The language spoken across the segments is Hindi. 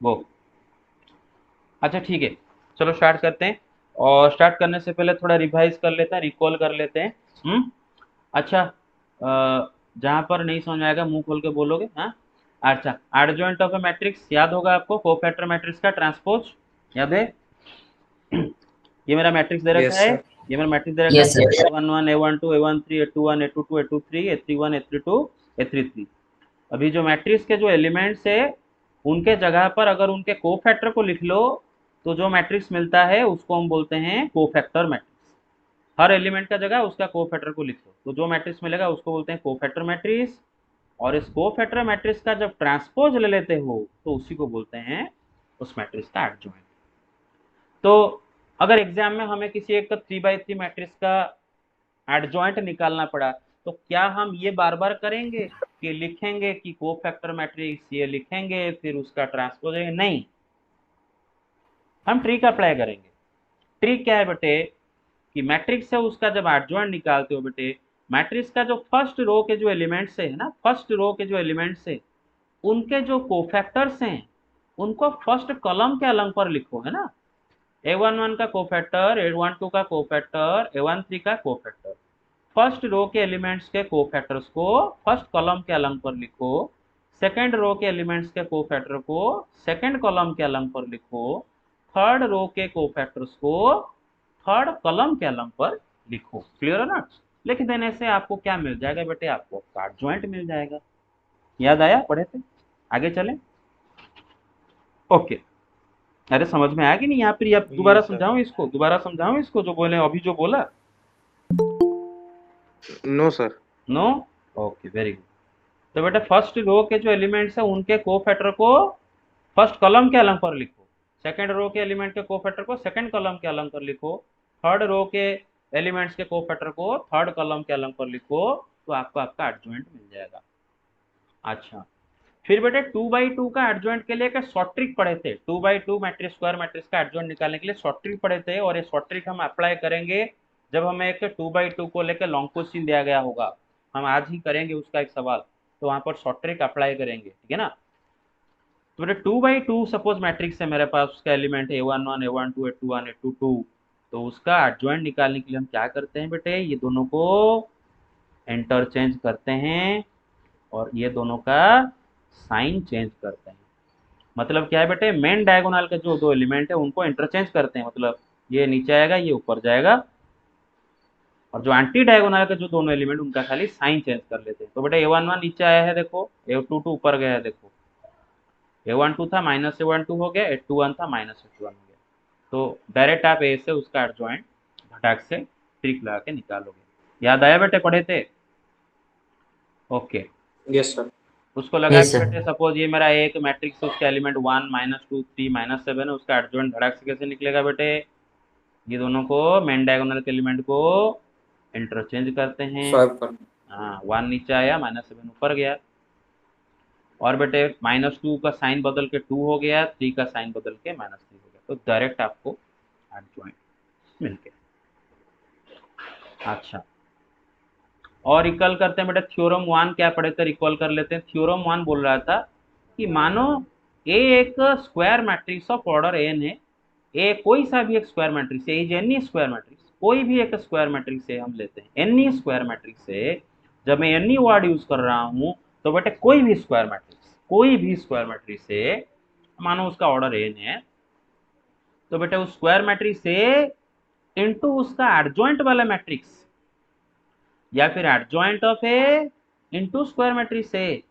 वो। अच्छा ठीक है, चलो स्टार्ट करते हैं। और स्टार्ट करने से पहले थोड़ा रिवाइज कर लेते हैं, रिकॉल कर लेते हैं। अच्छा, जहाँ पर नहीं समझ में आएगा मुंह खोल के बोलोगे, हाँ। अच्छा, एडजॉइंट ऑफ ए मैट्रिक्स याद होगा आपको, कोफैक्टर मैट्रिक्स का ट्रांसपोज याद है। ये मेरा मैट्रिक्स दे रखा यस है, सर। ये मेरा मैट्रिक्स दे रखा यस है, sir. A11 A12 A13 A21 A22 A23 A31 A32 A33। अभी जो मैट्रिक्स के जो एलिमेंट्स है उनके जगह पर अगर उनके कोफैक्टर को लिख लो तो जो मैट्रिक्स मिलता है उसको हम बोलते हैं कोफैक्टर मैट्रिक्स। हर एलिमेंट का जगह उसका कोफैक्टर को लिख लो तो जो मैट्रिक्स मिलेगा उसको बोलते हैं कोफैक्टर मैट्रिक्स। और इस कोफैक्टर मैट्रिक्स का जब ट्रांसपोज ले लेते हो तो उसी को बोलते हैं उस मैट्रिक्स का एडजॉइंट। तो अगर एग्जाम में हमें किसी एक 3x3 मैट्रिक्स का एडजॉइंट निकालना पड़ा तो क्या हम ये बार बार करेंगे कि लिखेंगे कि कोफैक्टर मैट्रिक्स ये लिखेंगे फिर उसका ट्रांसपोज है? नहीं, हम ट्रिक अप्लाई करेंगे। ट्रिक क्या है बेटे कि मैट्रिक्स से उसका जब एडजॉइंट निकालते हो बेटे, मैट्रिक्स का जो फर्स्ट रो के जो एलिमेंट्स है ना, फर्स्ट रो के जो एलिमेंट्स है उनके जो कोफैक्टर्स हैं उनको फर्स्ट कॉलम के अलंग पर लिखो, है ना। A11 का कोफैक्टर, A12 का कोफैक्टर, A13 का कोफैक्टर, फर्स्ट रो के एलिमेंट्स के कोफैक्टर्स को फर्स्ट कॉलम के अलंग पर लिखो। सेकंड रो के एलिमेंट्स के कोफैक्टर को सेकंड कॉलम के अलंग पर लिखो। थर्ड रो के कोफैक्टर्स को थर्ड कॉलम के अलंग पर लिखो। क्लियर है ना। लिख देने से आपको क्या मिल जाएगा बेटे, आपको कार्ड ज्वाइंट मिल जाएगा। याद आया, पढ़े थे, आगे चलें। ओके। अरे समझ में आया कि नहीं यहाँ पर? आप दोबारा यस सर। समझाऊं इसको, दोबारा समझाऊं इसको जो बोले अभी जो बोला। No sir. No. Okay, very good. तो बेटा फर्स्ट रो के जो एलिमेंट्स है उनके कोफैक्टर को फर्स्ट कॉलम के अलंग पर लिखो। सेकंड रो के एलिमेंट के कोफैक्टर को सेकंड कॉलम के अलंग पर लिखो। थर्ड रो के एलिमेंट्स के कोफैक्टर को थर्ड कॉलम के अलंग पर लिखो। तो आपको आपका एडजॉइंट मिल जाएगा। अच्छा, फिर बेटे 2x2 का एडजॉइंट के लिए एक शॉर्ट ट्रिक पढ़े थे। 2x2 मैट्रिक्स स्क्वायर मैट्रिक्स का एडजॉइंट निकालने के लिए शॉर्ट ट्रिक पढ़े थे और ये शॉर्ट ट्रिक हम अप्लाई करेंगे जब हमें एक 2x2 को लेकर लॉन्ग क्वेश्चन दिया गया होगा। हम आज ही करेंगे उसका एक सवाल, तो वहां पर शॉर्ट ट्रिक अप्लाई करेंगे, ठीक है ना। तो बेटे 2x2 सपोज मैट्रिक्स है मेरे पास, उसका एलिमेंट है A11 A12 A21 A22। तो उसका एडजॉइंट निकालने के लिए हम क्या करते हैं बेटे, ये दोनों को इंटरचेंज करते हैं और ये दोनों का साइन चेंज करते हैं। मतलब क्या है बेटे, मेन डायगोनल के जो दो एलिमेंट है उनको इंटरचेंज करते हैं, मतलब ये नीचे आएगा ये ऊपर जाएगा। और जो एंटी डायगोनल के जो दोनों एलिमेंट उनका खाली साइन चेंज कर लेते हैं। तो बेटा A11 नीचे आया है देखो, A22 ऊपर गया है देखो। A12 था माइनस A12 हो गया, A21 था माइनस A21 हो गया। तो डायरेक्ट आप ए से उसका एडजॉइंट घटाक से ट्रिक लगा के निकालोगे। याद आया बेटे, पढ़े थे। ओके। Yes sir. उसको लगा यस के सर। बेटे सपोज ये मेरा एक मैट्रिक्स है, उसका एलिमेंट 1 -2 3 -7 है, उसका एडजॉइंट धड़ाक से कैसे निकलेगा बेटे, ये दोनों को मेन डायगोनल के एलिमेंट को इंटरचेंज करते हैं। स्वाइप कर। हाँ, 1 नीचे आया -7 ऊपर गया। और बेटे -2 का साइन बदल के 2 हो गया, 3 का साइन बदल के -3 हो गया। तो डायरेक्ट आपको एडजॉइंट मिल गया। अच्छा, और रिकॉल करते हैं बेटा थ्योरम 1 क्या पढ़े थे, रिकॉल कर लेते हैं। थ्योरम 1 बोल रहा था कि मानो ए एक square matrix of order N है। ए कोई सा भी एक स्क्वायर मैट्रिक्स है, एनी स्क्वायर मैट्रिक्स, कोई भी एक स्क्वायर मैट्रिक्स है, हम लेते हैं एनी स्क्वायर मैट्रिक्स है। जब मैं एनी वर्ड यूज कर रहा हूं तो बेटे कोई भी स्क्वायर मैट्रिक्स, कोई भी स्क्वायर मैट्रिक्स है, मानो उसका ऑर्डर एन है। तो बेटे उस स्क्वायर मैट्रिक्स से इनटू उसका एडजॉइंट वाला मैट्रिक्स या फिर adjoint of A into square matrix A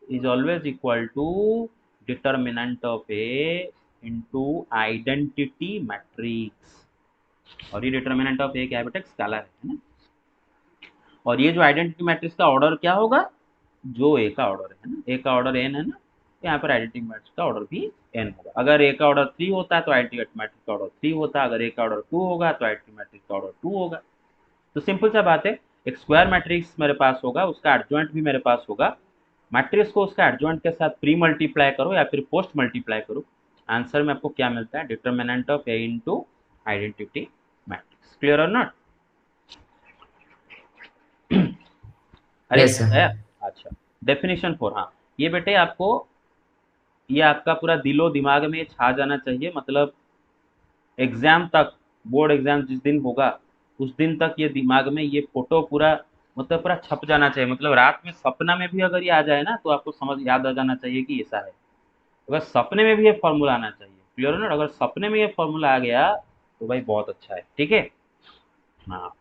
is always equal to determinant of A into identity matrix. और ये डिटर्मिनेंट ऑफ ए क्या है बेटा, स्केलर है ना। और ये जो आइडेंटिटी मैट्रिक्स का ऑर्डर क्या होगा, जो ए का ऑर्डर है ना, ए का ऑर्डर एन है ना, तो यहाँ पर आइडेंटिटी मैट्रिक्स का ऑर्डर भी एन होगा। अगर ए का ऑर्डर 3 होता है तो आइडेंटिटी मैट्रिक्स का ऑर्डर 3 होता है। अगर ए का ऑर्डर 2 होगा तो आइडेंटिटी मैट्रिक्स का ऑर्डर 2 होगा। तो सिंपल सा बात है, एक स्क्वायर मैट्रिक्स मेरे पास होगा, उसका एडजॉइंट भी मेरे पास होगा। मैट्रिक्स को उसका एडजॉइंट के साथ प्री मल्टीप्लाई करो या फिर पोस्ट मल्टीप्लाई करो, आंसर में आपको क्या मिलता है, determinant of A into identity matrix. Clear और नॉट? अरे यस याद सर। है। अच्छा, डेफिनेशन 4, हाँ। ये बेटे आपको ये आपका पूरा दिलो दिमाग में छा जाना चाहिए, मतलब एग्जाम तक, बोर्ड एग्जाम जिस दिन होगा उस दिन तक ये दिमाग में ये फोटो पूरा, मतलब पूरा छप जाना चाहिए। मतलब रात में सपना में भी अगर ये आ जाए ना तो आपको समझ याद आ जाना चाहिए कि ऐसा है। अगर सपने में भी ये फॉर्मूला आना चाहिए, क्लियर है ना? अगर सपने में ये फॉर्मूला आ गया तो भाई बहुत अच्छा है, ठीक है। हाँ,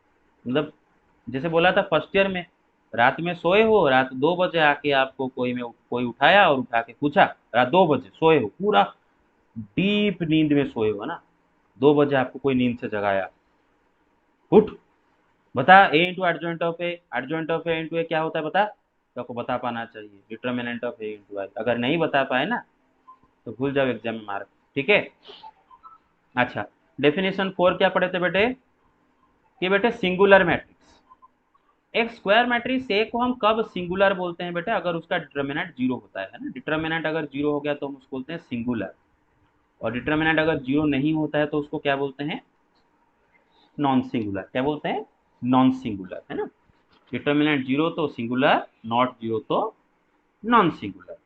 मतलब जैसे बोला था फर्स्ट ईयर में, रात में सोए हो, रात 2 बजे आके आपको कोई उठाया और उठा के पूछा, रात 2 बजे सोए हो, पूरा डीप नींद में सोए हो ना, 2 बजे आपको कोई नींद से जगाया, उठ, बता A into adjoint of A, adjoint of A into A क्या होता है बता, तो आपको बता पाना चाहिए determinant of A into I. अगर नहीं बता पाए ना तो भूल जाओ एग्जाम में मार्क, ठीक है। अच्छा, डेफिनेशन 4 क्या पढ़े थे बेटे, कि बेटे सिंगुलर मैट्रिक्स, एक स्क्वायर मैट्रिक्स ए को हम कब सिंगुलर बोलते हैं बेटे, अगर उसका डिटर्मिनेंट जीरो होता है ना, डिटर्मिनेंट अगर जीरो हो गया तो हम उसको बोलते हैं सिंगुलर, और डिटर्मिनेंट अगर जीरो नहीं होता है तो उसको क्या बोलते हैं, नॉन सिंगुलर। क्या बोलते हैं, नॉन सिंगुलर, है ना। डिटर्मिनेंट जीरो तो सिंगुलर, नॉट जीरो तो नॉन सिंगुलर।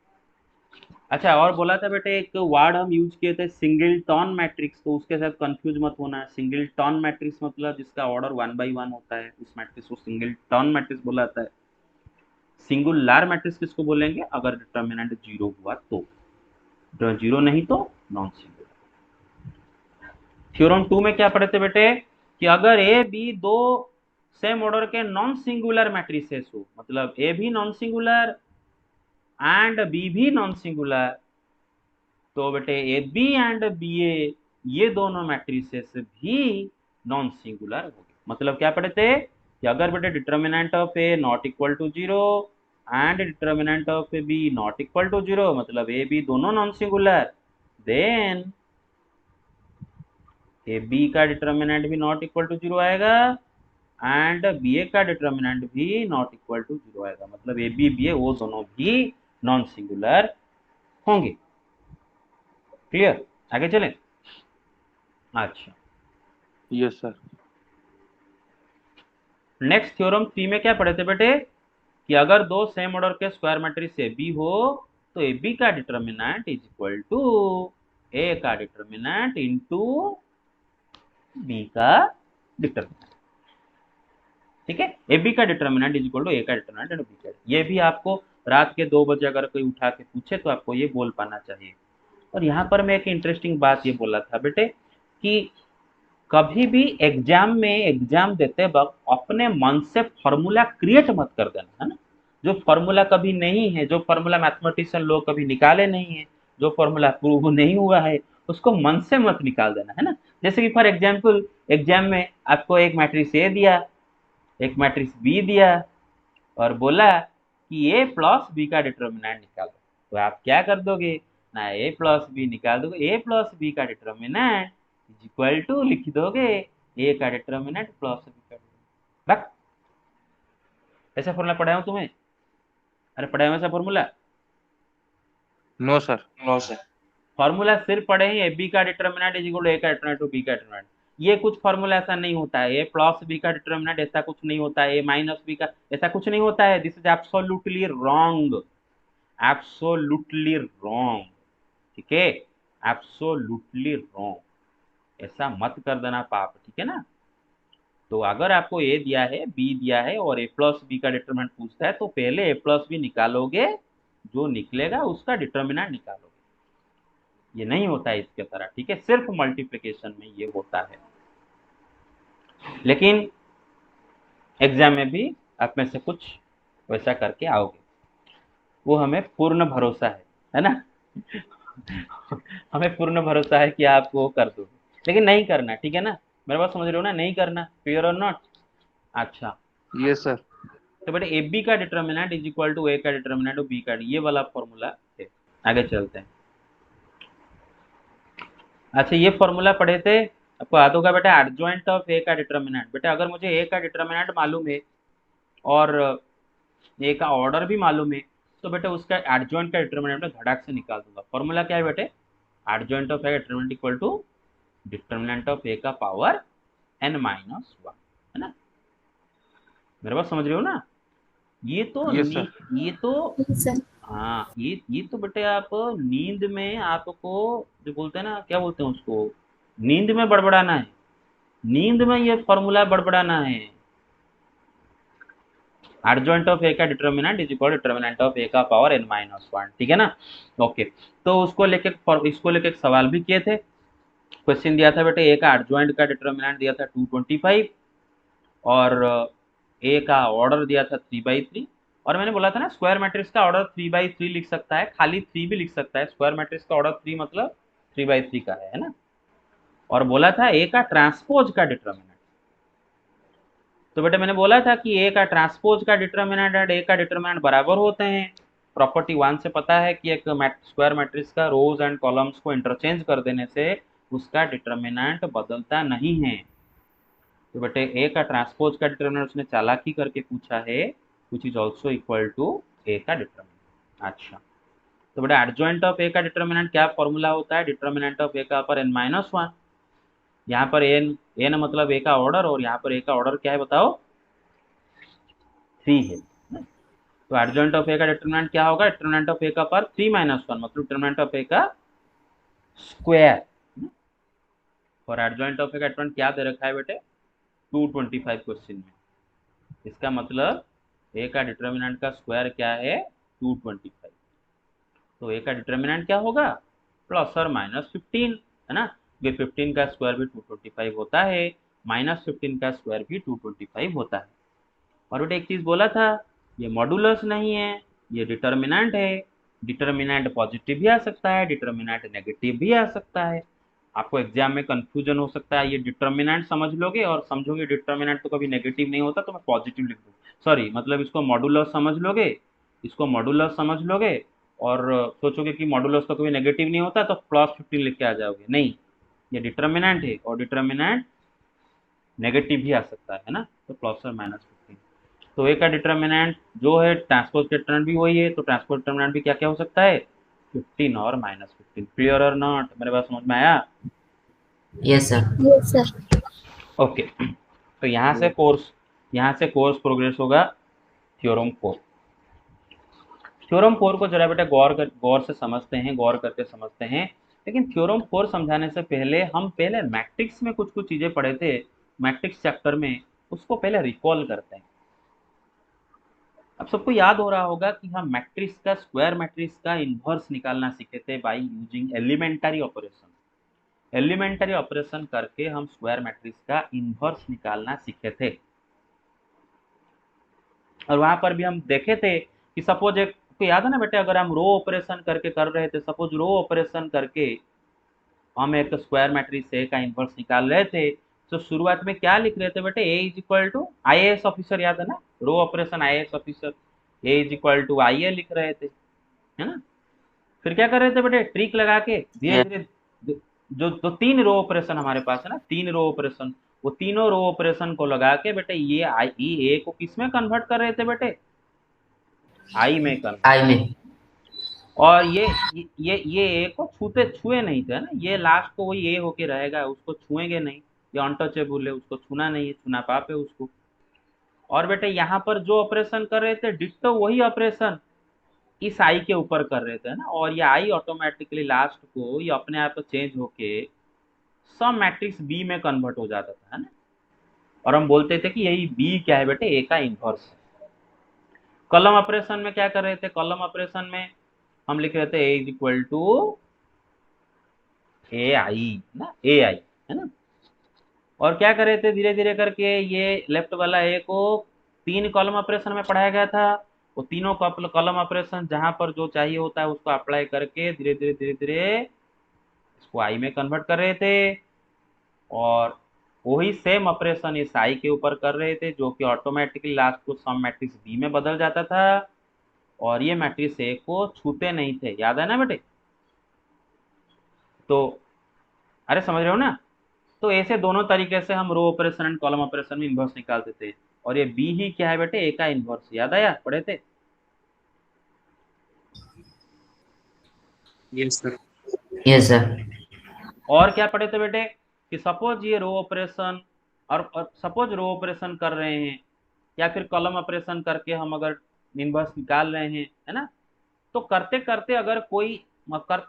अच्छा, और बोला था बेटे एक वर्ड हम यूज किए थे सिंगलटन मैट्रिक्स, तो उसके साथ कंफ्यूज मत होना। सिंगलटन मैट्रिक्स मतलब जिसका ऑर्डर 1 by 1 होता है, उस मैट्रिक्स को सिंगलटन मैट्रिक्स बोला जाता है। सिंगुलर मैट्रिक्स किसको बोलेंगे, अगर डिटर्मिनेंट जीरो हुआ तो, जीरो नहीं तो नॉन सिंगुलर। थ्योरम 2 में क्या पढ़े थे बेटे, कि अगर ए बी दो सेम ऑर्डर के नॉन सिंगुलर मैट्रिसेस हो, मतलब ए भी नॉन सिंगुलर एंड बी भी नॉन सिंगुलर, तो बेटे ए बी एंड बी ए, ये दोनों मैट्रिसेस भी नॉन सिंगुलर हो गए। मतलब क्या पढ़े थे, कि अगर बेटे determinant of A not equal to zero and determinant of A B not equal to zero, मतलब ए बी दोनों non singular, then A B का डिटर्मिनेंट भी नॉट इक्वल टू जीरो आएगा एंड बी ए का डिटर्मिनेंट भी नॉट इक्वल टू जीरो आएगा, मतलब ए बी बी ए वो दोनों भी नॉन सिंगुलर होंगे। क्लियर, आगे चलें। अच्छा, यस सर। नेक्स्ट थ्योरम 3 में क्या पढ़े थे बेटे, कि अगर दो सेम ऑर्डर के स्क्वायर मैट्रिक्स ए बी हो तो ए बी का determinant is equal to A का डिटर्मिनेंट इंटू बी का डिटर्मिनेंट, ठीक है। ए बी का determinant is equal to A का डिटर्मिनेंट इंटू बी का, ये भी आपको रात के 2 बजे अगर कोई उठा के पूछे तो आपको ये बोल पाना चाहिए। और यहाँ पर मैं एक इंटरेस्टिंग बात ये बोला था बेटे, कि कभी भी एग्जाम में एग्जाम देते वक्त अपने मन से फॉर्मूला क्रिएट मत कर देना, है ना। जो फॉर्मूला कभी नहीं है, जो फॉर्मूला मैथमेटिशियन लोग कभी निकाले नहीं है, जो फॉर्मूला प्रूव नहीं हुआ है, उसको मन से मत निकाल देना, है ना। जैसे कि फॉर एग्जाम्पल एग्जाम में आपको एक मैट्रिक्स ए दिया, एक मैट्रिक्स बी दिया, और बोला कि ए प्लस बी का डिटर्मिनेंट निकालो, तो आप क्या कर दोगे ना, ए प्लस बी निकाल दोगे, ए प्लस बी का डिटर्मिनेंट इज इक्वल टू लिख दोगे ए का डिटर्मिनेंट प्लस बी का डिटर्मिनेंट, बस। ऐसा फॉर्मूला पढ़ाया हूँ तुम्हें, अरे पढ़ाया हूँ ऐसा formula, no sir. No sir. Formula सिर्फ पढ़े ही, ए बी का determinant is equal to A का डिटर्मिनेंट टू बी का डिटर्मिनेंट। ये कुछ फॉर्मूला ऐसा नहीं होता है, ए प्लस बी का डिटर्मिनेंट ऐसा कुछ नहीं होता है, ए माइनस बी का ऐसा कुछ नहीं होता है, this is absolutely wrong, absolutely wrong, ठीक है, एब्सोल्युटली रॉन्ग, ऐसा मत कर देना पाप, ठीक है ना। तो अगर आपको ए दिया है, बी दिया है और ए प्लस बी का डिटर्मिनेंट पूछता है तो पहले ए प्लस बी निकालोगे, जो निकलेगा उसका डिटर्मिनेंट निकालोगे, ये नहीं होता है इसके तरह, ठीक है। सिर्फ मल्टीप्लिकेशन में ये होता है, लेकिन एग्जाम में भी आप में से कुछ वैसा करके आओगे, वो हमें पूर्ण भरोसा है ना। हमें पूर्ण भरोसा है कि आप वो कर दोगे, लेकिन नहीं करना, ठीक है ना। मेरे बात समझ रहे हो ना, नहीं करना, क्लियर और नॉट। अच्छा, यस सर। तो बेटे ए बी का determinant is equal to A का डिटर्मिनेंट बी का, ये वाला फॉर्मूला है। आगे चलते हैं। अच्छा, ये फॉर्मूला पढ़े थे, आपको याद होगा बेटा, एडजॉइंट ऑफ ए का डिटर्मिनेंट। बेटा अगर मुझे ए का डिटर्मिनेंट मालूम है और ए का ऑर्डर भी मालूम है, तो बेटे उसका एडजॉइंट का डिटर्मिनेंट में धड़ाक से निकाल दूंगा। फॉर्मूला क्या है बेटे, एडजॉइंट ऑफ ए का determinant equal to determinant of A का पावर n-1, है ना। मेरे बात समझ रहे हो ना। ये तो यस सर। ये तो यस सर। हाँ, ये तो बेटे आप नींद में आपको जो बोलते हैं ना, क्या बोलते हैं उसको, नींद में बड़बड़ाना है, नींद में ये फॉर्मूला बड़बड़ाना है। एडजॉइंट ऑफ ए का determinant is equal determinant of A का पावर n माइनस वन, ठीक है ना। ओके, तो इसको लेके एक सवाल भी किए थे। क्वेश्चन दिया था बेटे ए का एडजॉइंट का डिटर्मिनेंट दिया था 225 और ए का ऑर्डर दिया था 3/3। और मैंने बोला था ना स्क्वायर मैट्रिक्स का ऑर्डर 3/3 लिख सकता है, खाली 3 भी लिख सकता है। स्क्वायर मैट्रिक्स का ऑर्डर 3 मतलब 3/3 का है ना। और बोला था ए का ट्रांसपोज का डिटर्मिनेंट, तो बेटा मैंने बोला था कि ए का ट्रांसपोज का डिटर्मिनेंट और ए का डिटर्मिनेंट बराबर होते हैं। प्रॉपर्टी 1 से पता है कि एक स्क्वायर मैट्रिक्स का रोज एंड कॉलम्स को इंटरचेंज कर देने से उसका डिटर्मिनेंट बदलता नहीं है। तो बेटे ए का ट्रांसपोज का डिटर्मिनेंट उसने चालाकी करके पूछा है, which is also equal to A का डिटर्मिनेंट। अच्छा, तो बेटा एडजॉइंट ऑफ ए का डिटर्मिनेंट क्या फॉर्मूला होता है, डिटर्मिनेंट ऑफ ए का अपर n माइनस वन। यहाँ पर एन मतलब ए का ऑर्डर, और यहाँ पर ए का ऑर्डर क्या है बताओ, 3 है। तो एडजॉइंट ऑफ ए का डिटर्मिनेंट क्या होगा, डिटर्मिनेंट ऑफ ए का पावर 3 माइनस वन मतलब डिटर्मिनेंट ऑफ ए का स्क्वायर। और एडजॉइंट ऑफ ए का डिटर्मिनेंट क्या दे रखा है बेटे, 225 क्वेश्चन में। इसका मतलब ए का डिटर्मिनेंट का स्क्वायर क्या है, 225। तो ए का डिटर्मिनेंट क्या होगा, प्लस और माइनस 15, है ना। ये 15 का स्क्वायर भी 225 होता है, माइनस 15 का स्क्वायर भी 225 होता है। और बेटे एक चीज बोला था, ये मॉडुलस नहीं है, ये डिटर्मिनेंट है। डिटर्मिनेंट पॉजिटिव भी आ सकता है, डिटर्मिनेंट नेगेटिव भी आ सकता है। आपको एग्जाम में कंफ्यूजन हो सकता है, ये डिटर्मिनेंट समझ लोगे और समझोगे डिटर्मिनेंट तो कभी नेगेटिव नहीं होता, तो मैं पॉजिटिव लिख दूँ, सॉरी मतलब इसको मॉडुलस समझ लोगे, इसको मॉडुलस समझ लोगे और सोचोगे कि मॉडुलस तो कभी नेगेटिव नहीं होता, तो +15 लिख के आ जाओगे। नहीं, ये डिटर्मिनेंट है और डिटर्मिनेंट नेगेटिव भी आ सकता है ना, तो प्लस और माइनस 15। तो ए का डिटर्मिनेंट जो है ट्रांसपोज डिटर्मिनेंट भी वही है, तो ट्रांसपोज डिटर्मिनेंट भी क्या क्या हो सकता है, 15 और -15। क्लियर और नॉट, मेरे बात समझ में आया। Yes sir. Yes sir. Okay, तो यहाँ से कोर्स प्रोग्रेस होगा थ्योरम 4। थ्योरम 4 को जरा बेटा गौर से समझते हैं, गौर करके समझते हैं। लेकिन थ्योरम 4 समझाने से पहले हम पहले मैट्रिक्स में कुछ कुछ चीजें पढ़े थे, मैट्रिक्स चैप्टर में, उसको पहले रिकॉल करते हैं। अब सबको याद हो रहा होगा कि हम मैट्रिक्स का, स्क्वायर मैट्रिक्स का इन्वर्स निकालना सीखे थे by using elementary operation. Elementary operation करके हम स्क्वायर मैट्रिक्स का इन्वर्स निकालना सीखे थे। और वहां पर भी हम देखे थे कि सपोज एक तो याद है ना बेटे, अगर हम रो ऑपरेशन करके कर रहे थे, सपोज रो ऑपरेशन करके हम एक स्क्वायर मैट्रिक्स ए का इन्वर्स निकाल रहे थे, तो शुरुआत में क्या लिख रहे थे बेटे, A is equal to IAS officer, याद है ना, row operation IAS officer, A is equal to IA लिख रहे थे, है ना। फिर क्या कर रहे थे बेटे, ट्रिक लगा के धीरे धीरे जो 3 रो ऑपरेशन हमारे पास है ना, 3 रो ऑपरेशन, वो तीनों रो ऑपरेशन को लगा के बेटे ये ए को किस में कन्वर्ट कर रहे थे बेटे, आई में कन्वर्ट। आई में। और ये ए को छुए नहीं थे ना, ये लास्ट को वही ए होके रहेगा, उसको छुएंगे नहीं, ये अनटचेबल है, उसको छूना नहीं है, छूना पाप है उसको। और बेटे यहाँ पर जो ऑपरेशन कर रहे थे डिट्टो वही ऑपरेशन इस आई के ऊपर कर रहे थे ना, और ये आई ऑटोमेटिकली लास्ट को ये अपने आप चेंज होके सब मैट्रिक्स बी में कन्वर्ट हो जाता था, है ना। और हम बोलते थे कि यही बी क्या है बेटे, ए का इन्वर्स है। कॉलम ऑपरेशन में क्या कर रहे थे, कॉलम ऑपरेशन में हम लिख रहे थे ए इज इक्वल टू ए आई ना, ए आई, है ना। और क्या कर रहे थे, धीरे धीरे करके ये लेफ्ट वाला ए को 3 कॉलम ऑपरेशन में पढ़ाया गया था, वो तीनों कॉलम ऑपरेशन जहां पर जो चाहिए होता है उसको अप्लाई करके धीरे धीरे धीरे धीरे इसको आई में कन्वर्ट कर रहे थे। और वही सेम ऑपरेशन इस आई के ऊपर कर रहे थे, जो कि ऑटोमेटिकली लास्ट को सम मैट्रिक्स बी में बदल जाता था, और ये मैट्रिक्स ए को छूते नहीं थे, याद है ना बेटे। तो अरे समझ रहे हो ना, तो ऐसे दोनों तरीके से हम row operation and column operation में इन्वर्स निकालते थे। और ये बी ही क्या है बेटे, ए का इन्वर्स, याद आया, पढ़े थे। Yes sir. Yes sir. और क्या पढ़े थे बेटे, कि सपोज ये रो ऑपरेशन और सपोज रो ऑपरेशन कर रहे हैं, या फिर कॉलम ऑपरेशन करके हम अगर इनवर्स निकाल रहे हैं, है ना। तो करते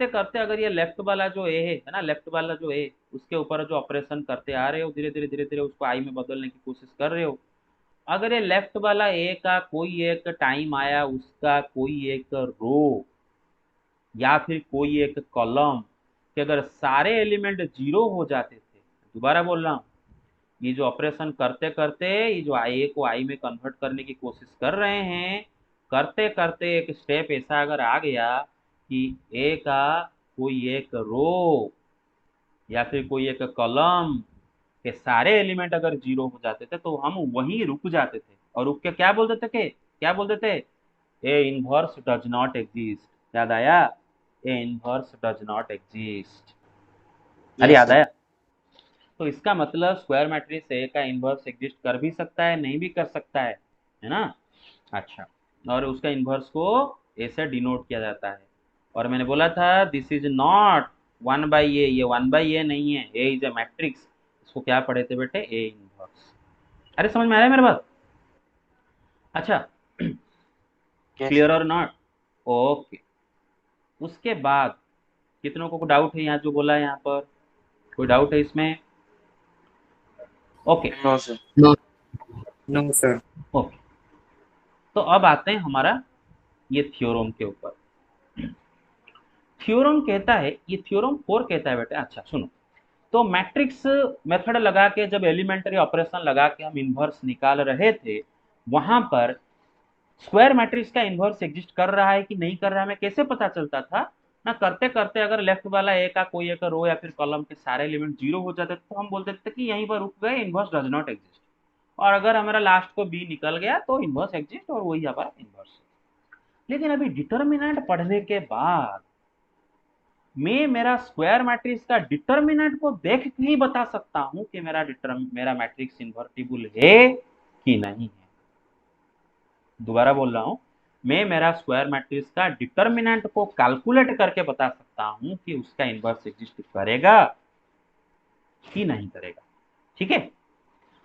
करते अगर ये लेफ्ट वाला जो ए है ना, लेफ्ट वाला जो ए, उसके ऊपर जो ऑपरेशन करते आ रहे हो, धीरे धीरे उसको आई में बदलने की कोशिश कर रहे हो, अगर ये लेफ्ट वाला ए का कोई एक टाइम आया, उसका कोई एक रो या फिर कोई एक कॉलम कि अगर सारे एलिमेंट जीरो हो जाते थे, दोबारा बोल रहा हूँ, ये जो ऑपरेशन करते करते ये जो आई ए को आई में कन्वर्ट करने की कोशिश कर रहे हैं, करते करते एक स्टेप ऐसा अगर आ गया कि ए का कोई एक रो या फिर कोई एक कॉलम के सारे एलिमेंट अगर जीरो हो जाते थे तो हम वहीं रुक जाते थे और रुक के क्या बोलते थे के क्या बोलते थे, ए इनवर्स डज नॉट एग्जिस्ट। याद आया, ए इनवर्स डज नॉट एग्जिस्ट। अरे Yes, याद sir. आया। तो इसका मतलब स्क्वायर मैट्रिक्स ए का इनवर्स एग्जिस्ट कर भी सकता है, नहीं भी कर सकता है ना। अच्छा, और उसका इनवर्स को ए से डिनोट किया जाता है। और मैंने बोला था दिस इज नॉट 1/a, ये 1/a नहीं है, ए इज ए मैट्रिक्स। इसको क्या पढ़े थे बेटे, ए इनवर्स। अरे समझ में आ रहा है मेरे बात? अच्छा, Yes, क्लियर sir. और नॉट? ओके। उसके बाद कितनों को डाउट है यहाँ जो बोला है यहाँ पर, कोई डाउट है इसमें? Okay No, sir. No. No sir. Okay. तो अब आते हैं हमारा ये थ्योरम के ऊपर। थ्योरम कहता है, ये थ्योरम 4 कहता है बेटा, अच्छा सुनो, तो मैट्रिक्स मेथड लगा के जब एलिमेंट्री ऑपरेशन लगा के हम इन्वर्स निकाल रहे थे, वहां पर स्क्वायर मैट्रिक्स का इन्वर्स एग्जिस्ट कर रहा है कि नहीं कर रहा है हमें कैसे पता चलता था ना। करते करते अगर लेफ्ट वाला ए का कोई एक रो या फिर कॉलम के सारे एलिमेंट जीरो हो जाते तो हम बोलते थे कि यहीं पर रुक गए, इन्वर्स डज नॉट एग्जिस्ट। और अगर हमारा लास्ट को बी निकल गया तो इन्वर्स एग्जिस्ट और वही हमारा इन्वर्स। लेकिन अभी डिटर्मिनेंट पढ़ने के बाद मैं मेरा स्क्वायर मैट्रिक्स का डिटर्मिनेंट को देख के ही बता सकता हूं कि मेरा मैट्रिक्स इन्वर्टिबल है कि नहीं है। दोबारा बोल रहा हूं, मैं मेरा स्क्वायर मैट्रिक्स का डिटर्मिनेंट को कैलकुलेट करके बता सकता हूं कि उसका इन्वर्स एग्जिस्ट करेगा कि नहीं करेगा। ठीक है,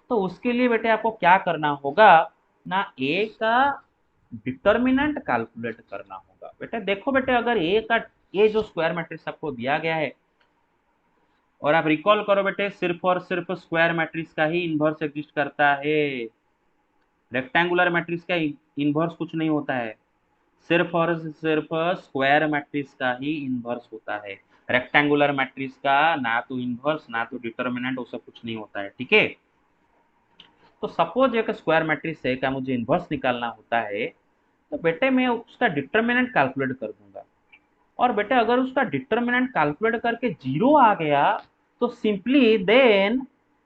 तो उसके लिए बेटे आपको क्या करना होगा ना, ए का डिटर्मिनेंट कैलकुलेट करना होगा। बेटे देखो बेटे, अगर ए का ये जो स्क्वायर मैट्रिक्स आपको दिया गया है और आप रिकॉल करो बेटे, सिर्फ और सिर्फ स्क्वायर मैट्रिक्स का ही इन्वर्स एग्जिस्ट करता है, रेक्टेंगुलर मैट्रिक्स का इन्वर्स कुछ नहीं होता है, सिर्फ और सिर्फ स्क्वायर मैट्रिक्स का ही इन्वर्स होता है। रेक्टेंगुलर मैट्रिक्स का ना तो इन्वर्स ना तो डिटर्मिनेंट, वो सब कुछ नहीं होता है। ठीक है, तो सपोज एक स्क्वायर मैट्रिक्स है का मुझे इन्वर्स निकालना होता है, तो बेटे मैं उसका डिटर्मिनेंट कैलकुलेट कर दूंगा। और बेटे अगर उसका डिटर्मिनेंट कैलकुलेट करके जीरो आ गया तो सिंपली देन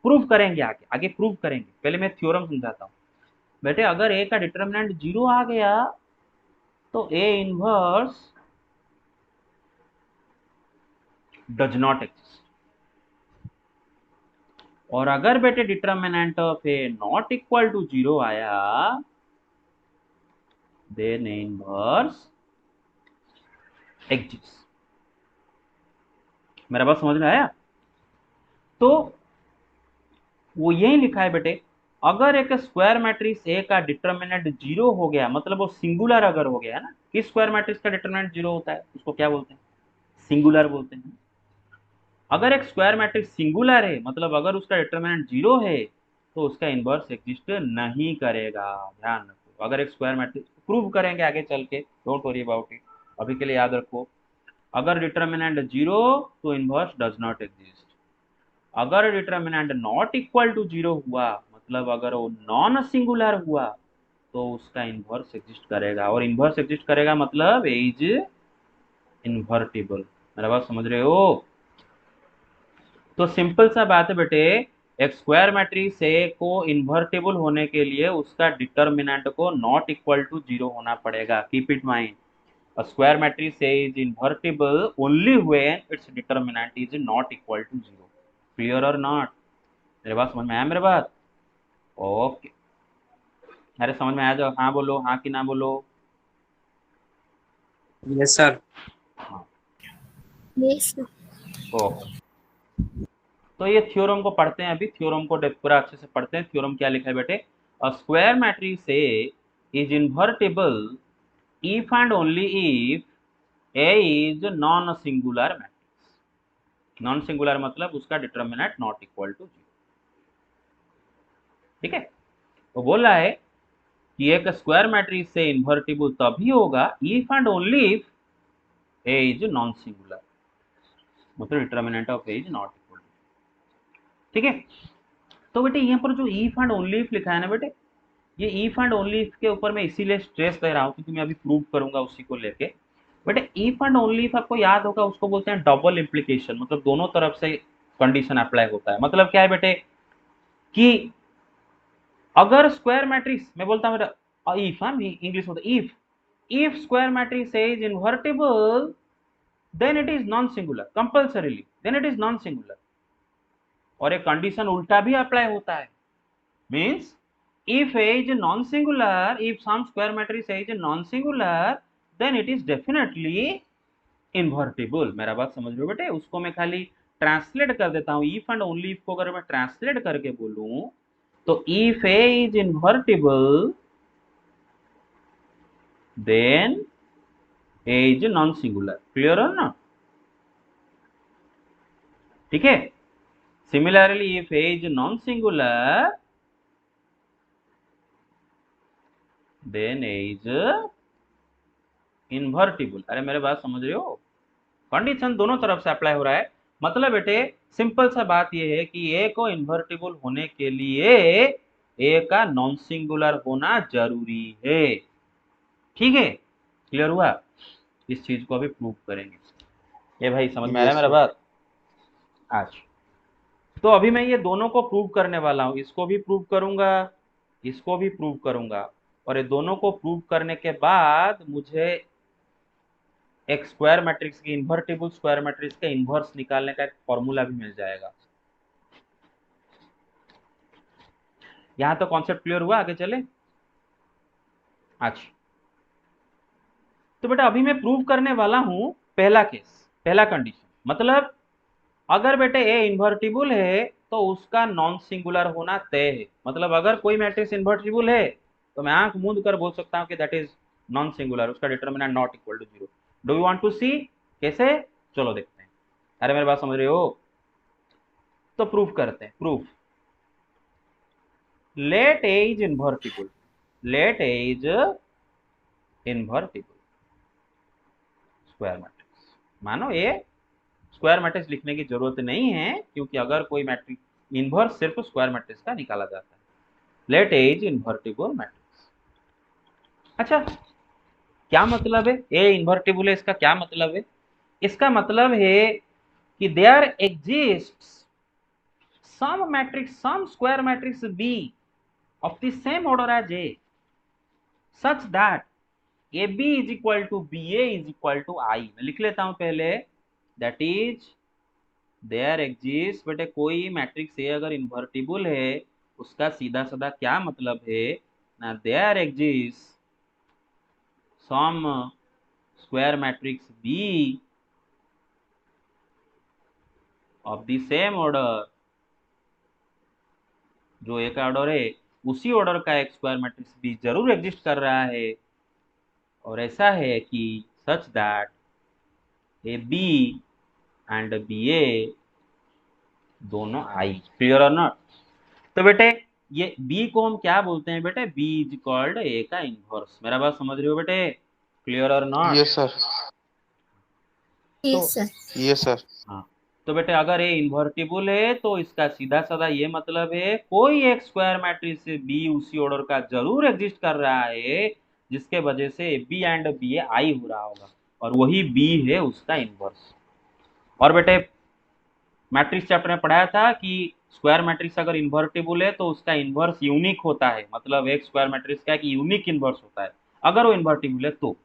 प्रूव करेंगे, आगे आगे प्रूव करेंगे। पहले मैं थ्योरम समझाता हूँ बेटे। अगर ए का डिटर्मिनेंट जीरो आ गया तो A inverse does not exist. और अगर बेटे determinant of A not equal to zero आया, देन ए इनवर्स एग्जिस्ट। मेरा बात समझ में आया? तो वो यही लिखा है बेटे, अगर एक स्क्वायर मैट्रिक्स ए का डिटर्मिनेंट जीरो हो गया, मतलब वो सिंगुलर अगर हो गया है ना, किस स्क्वायर मैट्रिक्स का डिटर्मिनेंट जीरो होता है उसको क्या बोलते हैं, सिंगुलर बोलते हैं। अगर एक स्क्वायर मैट्रिक्स सिंगुलर है, मतलब अगर उसका डिटर्मिनेंट जीरो है, तो उसका इनवर्स एग्जिस्ट नहीं करेगा। ध्यान रखो, अगर एक स्क्वायर मैट्रिक्स प्रूव करेंगे आगे चल के, डोंट वरी अबाउट इट, अभी के लिए याद रखो, अगर डिटर्मिनेंट जीरो तो इनवर्स डज नॉट एग्जिस्ट। अगर determinant not equal to zero हुआ, मतलब अगर वो नॉन सिंगुलर हुआ, तो उसका इनवर्स एग्जिस्ट करेगा। और इनवर्स एग्जिस्ट करेगा मतलब ए इज इन्वर्टिबल। मेरा बात समझ रहे हो? तो सिंपल सा बात है बेटे, एक स्क्वायर मैट्रिक्स ए को इन्वर्टिबल होने के लिए उसका डिटर्मिनेंट को नॉट इक्वल टू जीरो होना पड़ेगा। Keep it mind, a square matrix A is invertible only when its determinant is not equal to zero. Clear or not? मेरे बात समझ में आया मेरे बात? ओके, अरे समझ में आया जो हाँ बोलो, हाँ कि ना बोलो। Yes sir. हाँ यस सर। ओके, तो ये थ्योरम को पढ़ते हैं। अभी थ्योरम को पूरा अच्छे से पढ़ते हैं। थ्योरम क्या लिखा है बेटे, a square matrix A is invertible if and only if A is non singular matrix। Non singular मतलब उसका डिटर्मिनेंट नॉट इक्वल टू 0। ठीक है, तो बोल रहा है कि एक स्क्वायर मैट्रिक्स से इन्वर्टिबल तभी होगा if and only if A is non singular, मतलब determinant of A is not equal to. ठीक है, तो बेटे यहाँ पर जो इफ एंड ओनली इफ लिखा है ना बेटे, ये इफ एंड ओनली इफ के ऊपर मैं इसीलिए स्ट्रेस दे रहा हूँ क्योंकि मैं अभी प्रूव करूंगा उसी को लेके। बेटे इफ एंड ओनली इफ आपको याद होगा, उसको बोलते हैं डबल इम्प्लीकेशन, मतलब दोनों तरफ से कंडीशन अप्लाई होता है। मतलब क्या है बेटे कि अगर स्क्वायर मैट्रिक्स, मैं बोलता हूँ इफ, हम इंग्लिश होता है if square matrix is invertible then it is non singular compulsorily, then it is non singular. और एक कंडीशन उल्टा भी अप्लाई होता है, means if A is non-singular, if some square matrix A is non-singular, then it is definitely invertible। मेरा बात समझ रहे हो बेटे? उसको मैं खाली ट्रांसलेट कर देता हूँ। if and only if को अगर मैं ट्रांसलेट करके बोलूं तो if A is invertible, then A is non-singular। Clear हो ना? ठीक है, similarly if A is non-singular, then is invertible. अरे मेरे बात समझ रहे हो? कंडीशन दोनों तरफ से अप्लाई हो रहा है। मतलब बेटे सिंपल सा बात यह है कि ए को इन्वर्टिबल होने के लिए ए का नॉन सिंगुलर होना जरूरी है। ठीक है, क्लियर हुआ? इस चीज को अभी प्रूव करेंगे। ये भाई समझ में आया मेरा बात? आज तो अभी मैं ये दोनों को प्रूव करने वाला हूं, इसको भी प्रूव करूंगा, इसको भी प्रूव करूंगा, और ये दोनों को प्रूव करने के बाद मुझे एक स्क्वायर मैट्रिक्स की, इन्वर्टिबल स्क्वायर मैट्रिक्स का इन्वर्स निकालने का एक फॉर्मूला भी मिल जाएगा। यहां तो कॉन्सेप्ट क्लियर हुआ? आगे चले। अच्छा, तो बेटा अभी मैं प्रूव करने वाला हूं पहला केस, पहला कंडीशन। मतलब अगर बेटे ए इन्वर्टिबल है तो उसका नॉन सिंगुलर होना तय है। मतलब अगर कोई मैट्रिक्स इन्वर्टिबल है तो मैं आंख मूंद कर बोल सकता हूं कि दैट इज नॉन सिंगुलर, उसका determinant not equal to 0। Do you want to see कैसे? चलो देखते हैं। अरे मेरी बात समझ रहे हो? तो प्रूफ करते हैं। Proof, let A is invertible, let A is invertible square matrix. मानो ए स्क्वायर मैट्रिक्स लिखने की जरूरत नहीं है क्योंकि अगर कोई मैट्रिक्स इन्वर्स सिर्फ स्क्वायर मैट्रिक्स का निकाला जाता है। Let A is invertible matrix. अच्छा, क्या मतलब है ए इन्वर्टिबल है? इसका क्या मतलब है? इसका मतलब है कि there exists some matrix, some square matrix B of the same order as A such that A B is equal to B A is equal to I. मैं लिख लेता हूं पहले, दैट इज देयर एग्जिस्ट, बेटे कोई मैट्रिक्स ए अगर इन्वर्टिबल है उसका सीधा साधा क्या मतलब है ना, there exist some square matrix B of the same order, जो एक ऑर्डर है उसी ऑर्डर का एक स्क्वायर मैट्रिक्स बी जरूर एग्जिस्ट कर रहा है, और ऐसा है कि such that A B and B A दोनों आई। क्लियर और नॉट? तो बेटे ये b को हम क्या बोलते हैं बेटे? b इज कॉल्ड a का इनवर्स। मेरा बात समझ रहे हो बेटे? क्लियर और not? Yes sir, Yes, sir. Yes sir. हाँ, तो बेटे अगर a इन्वर्टिबल है तो इसका सीधा साधा ये मतलब है कोई एक स्क्वायर मैट्रिक्स b उसी ऑर्डर का जरूर एग्जिस्ट कर रहा है जिसके वजह से b एंड बी ए आई हो रहा होगा, और वही b है उसका इनवर्स। और बेटे मैट्रिक्स चैप्टर में पढ़ाया था कि स्क्वायर मैट्रिक्स अगर इन्वर्टिबल है तो उसका इन्वर्स यूनिक होता है। मतलब एक स्क्वायर मैट्रिक्स का एक यूनिक इन्वर्स होता है अगर वो इन्वर्टिबल है तो।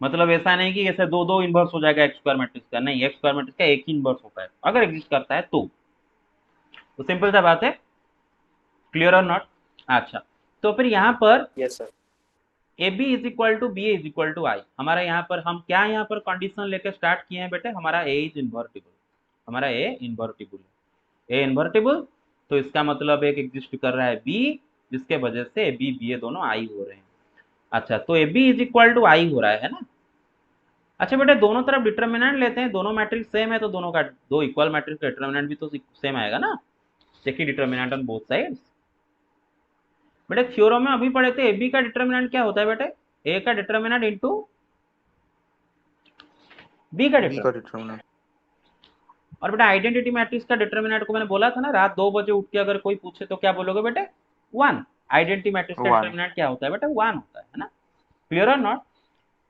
मतलब ऐसा नहीं कि ऐसे दो दो इन्वर्स हो जाएगा एक स्क्वायर मैट्रिक्स का, नहीं, एक स्क्वायर मैट्रिक्स का एक ही इन्वर्स होता है अगर एग्जिस्ट करता है तो सिंपल सा बात है। क्लियर और नॉट? अच्छा, तो फिर यहाँ पर yes sir. A B is equal to B is equal to I, हमारा यहाँ पर हम क्या यहाँ पर कंडीशन लेकर स्टार्ट किए हैं बेटे? हमारा ए इज इन्वर्टिबल, हमारा ए इन्वर्टिबल है। ए इन्वर्टिबल तो इसका मतलब एक एग्जिस्ट कर रहा है बी, जिसके वजह से बी बी ए दोनों आई हो रहे हैं। अच्छा, तो A B is equal to I हो रहा है ना। अच्छा बेटे, दोनों तरफ डिटर्मिनेंट लेते हैं, दोनों मैट्रिक्स सेम है तो दोनों का दो इक्वल मैट्रिक्स का डिटर्मिनेंट भी तो सेम आएगा ना। देखिए डिटर्मिनेंट ऑन बोथ साइड्स। बेटे थ्योरम में अभी पढ़े थे, ए बी का डिटर्मिनेंट क्या होता है बेटे, ए का डिटर्मिनेंट इंटू बी का डिटर्मिनेंट। और बेटा आइडेंटिटी मैट्रिक्स का डिटर्मिनेंट को मैंने बोला था ना, रात 2 बजे उठ के अगर कोई पूछे तो क्या बोलोगे बेटे, 1। आइडेंटिटी मैट्रिक्स का डिटर्मिनेंट क्या होता है बेटा, 1 होता है ना। क्लियर और नॉट?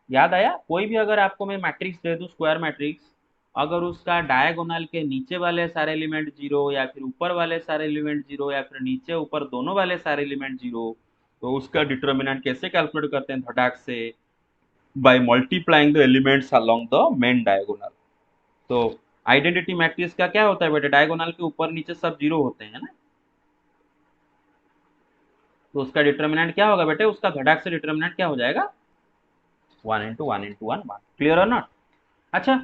याद आया? कोई भी अगर आपको मैं मैट्रिक्स दे दूं, स्क्वायर मैट्रिक्स, अगर उसका डायगोनल के नीचे वाले सारे एलिमेंट 0 या फिर ऊपर वाले सारे एलिमेंट 0 या फिर नीचे ऊपर दोनों वाले सारे एलिमेंट 0, तो उसका डिटर्मिनेंट कैसे कैलकुलेट करते हैं धड़ाक से, by multiplying the elements along the main diagonal. तो आइडेंटिटी मैट्रिक्स का क्या होता है बेटा, डायगोनल के ऊपर नीचे सब 0 होते हैं ना, तो उसका डिटर्मिनेंट क्या होगा बेटे, उसका धड़ाक से डिटर्मिनेंट क्या हो जाएगा, 1 इंटू 1 इंटू 1। क्लियर और नॉट? अच्छा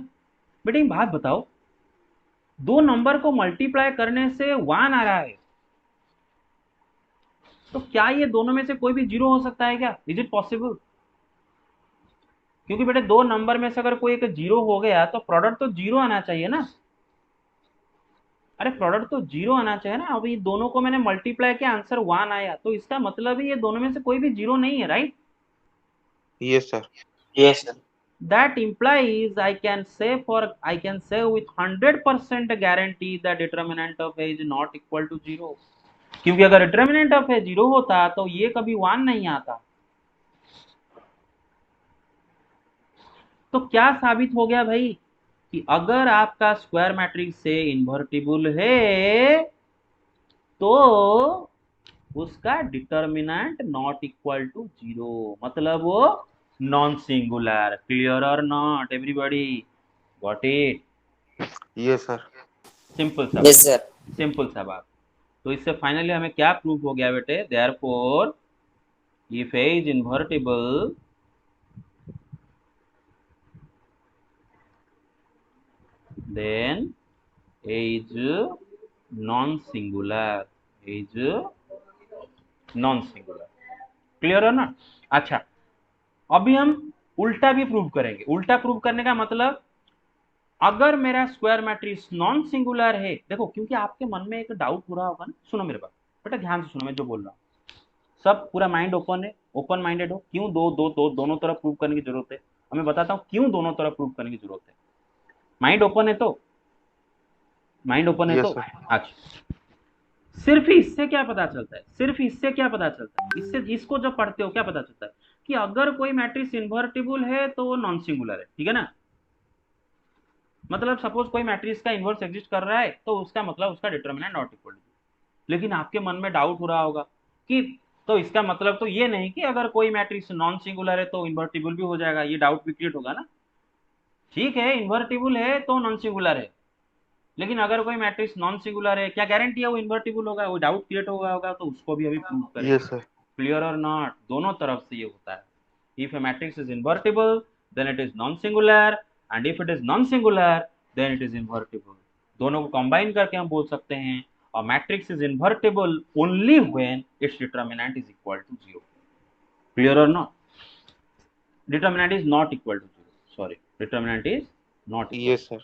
बेटे बात बताओ, दो नंबर को मल्टीप्लाई करने से 1 आ रहा है, तो क्या ये दोनों में से कोई भी 0 हो सकता है क्या, इज इट पॉसिबल? क्योंकि बेटे दो नंबर में से अगर कोई एक 0 हो गया तो प्रोडक्ट तो 0 आना चाहिए ना। अरे प्रोडक्ट तो 0 आना चाहिए ना। अभी दोनों को मैंने मल्टीप्लाई किया, आंसर 1 आया, तो इसका मतलब ही ये दोनों में से कोई भी 0 नहीं है, right? Yes sir, yes sir. That implies I can say with 100% guarantee that determinant of A is not equal to 0। क्योंकि अगर डिटर्मिनेंट ऑफ ए 0 होता तो ये कभी 1 नहीं आता। तो क्या साबित हो गया भाई, कि अगर आपका स्क्वायर मैट्रिक्स से इन्वर्टिबल है तो उसका डिटर्मिनेंट नॉट इक्वल टू 0, मतलब वो नॉन सिंगुलर। क्लियर और not everybody? Got it? Yes sir. Simple सा Yes, sir. सिंपल सा बात। तो इससे फाइनली हमें क्या प्रूव हो गया बेटे, therefore if A is invertible then A is non-singular, non-singular। Clear है ना? अच्छा अभी हम उल्टा भी प्रूव करेंगे। उल्टा प्रूव करने का मतलब, अगर मेरा स्क्वायर मैट्रिक्स नॉन सिंगुलर है, देखो क्योंकि आपके मन में एक डाउट हो रहा होगा ना, सुनो मेरे बात बेटा, ध्यान से सुनो मैं जो बोल रहा हूँ, सब पूरा माइंड ओपन है, ओपन माइंडेड हो। क्यों दोनों तरफ प्रूव करने की जरूरत है, मैं बताता हूँ क्यों दोनों तरफ प्रूव करने की जरूरत है। माइंड ओपन है तो, माइंड ओपन है Yes, तो sir. अच्छा, सिर्फ इससे क्या पता चलता है, सिर्फ इससे क्या पता चलता है, इससे इसको जब पढ़ते हो क्या पता चलता है, कि अगर कोई मैट्रिक्स इन्वर्टिबल है तो वो नॉन सिंगुलर है, ठीक है ना। मतलब सपोज कोई मैट्रिक्स का इन्वर्स एग्जिस्ट कर रहा है तो उसका मतलब उसका डिटर्मिनेंट नॉट इक्वल टू। लेकिन आपके मन में डाउट हो रहा होगा कि तो इसका मतलब तो ये नहीं कि अगर कोई मैट्रिक्स नॉन सिंगुलर है तो इन्वर्टिबल भी हो जाएगा, ये डाउट भी क्रिएट होगा ना। ठीक है इन्वर्टिबल है तो नॉन सिंगुलर है, लेकिन अगर कोई मैट्रिक्स नॉन सिंगुलर है, क्या गारंटी है वो इन्वर्टिबल होगा, वो डाउट क्रिएट होगा तो उसको भी अभी प्रूव करेंगे। Yes, sir. क्लियर और नॉट? दोनों तरफ से ये होता है। If A matrix is invertible then it is non singular, and if it is non singular then it is invertible. दोनों को कंबाइन करके हम बोल सकते हैं a matrix is invertible only when its determinant is equal to 0। clear or not? determinant is not equal to 0, sorry, determinant is not equal। Yes, sir.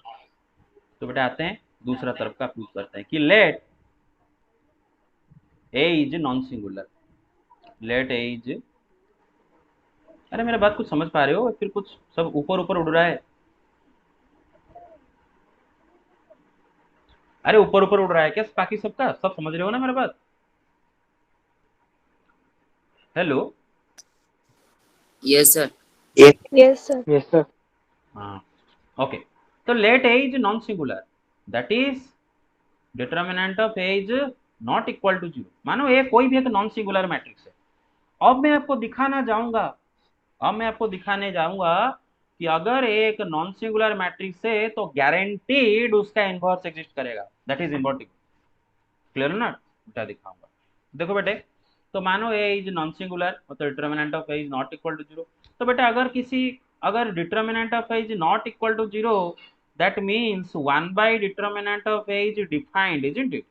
तो बेटा आते हैं दूसरा तरफ का प्रूफ करते हैं कि let a is non singular, let a is, अरे मेरा बात कुछ समझ पा रहे हो, फिर कुछ सब ऊपर ऊपर उड़ रहा है, अरे ऊपर ऊपर उड़ रहा है क्या बाकी सबका, सब समझ रहे हो ना मेरा बात? Hello? Yes, sir. Yes, sir. Yes, sir. हाँ ओके। तो let A is non singular, that is determinant of A is not equal to 0। मानो ए कोई भी एक नॉन सिंगुलर मैट्रिक्स है। अब मैं आपको दिखाने जाऊंगा कि अगर एक नॉन सिंगुलर मैट्रिक्स है तो गारंटीड उसका इनवर्स एग्जिस्ट करेगा, दैट इज इन्वर्टिबल। क्लियर है ना? बेटा दिखाऊंगा, देखो बेटे, तो मानो ए इज नॉन सिंगुलर मतलब determinant of A is not equal to 0। तो बेटा अगर determinant of A is not equal to 0, that means 1 by determinant of A is defined, isn't it?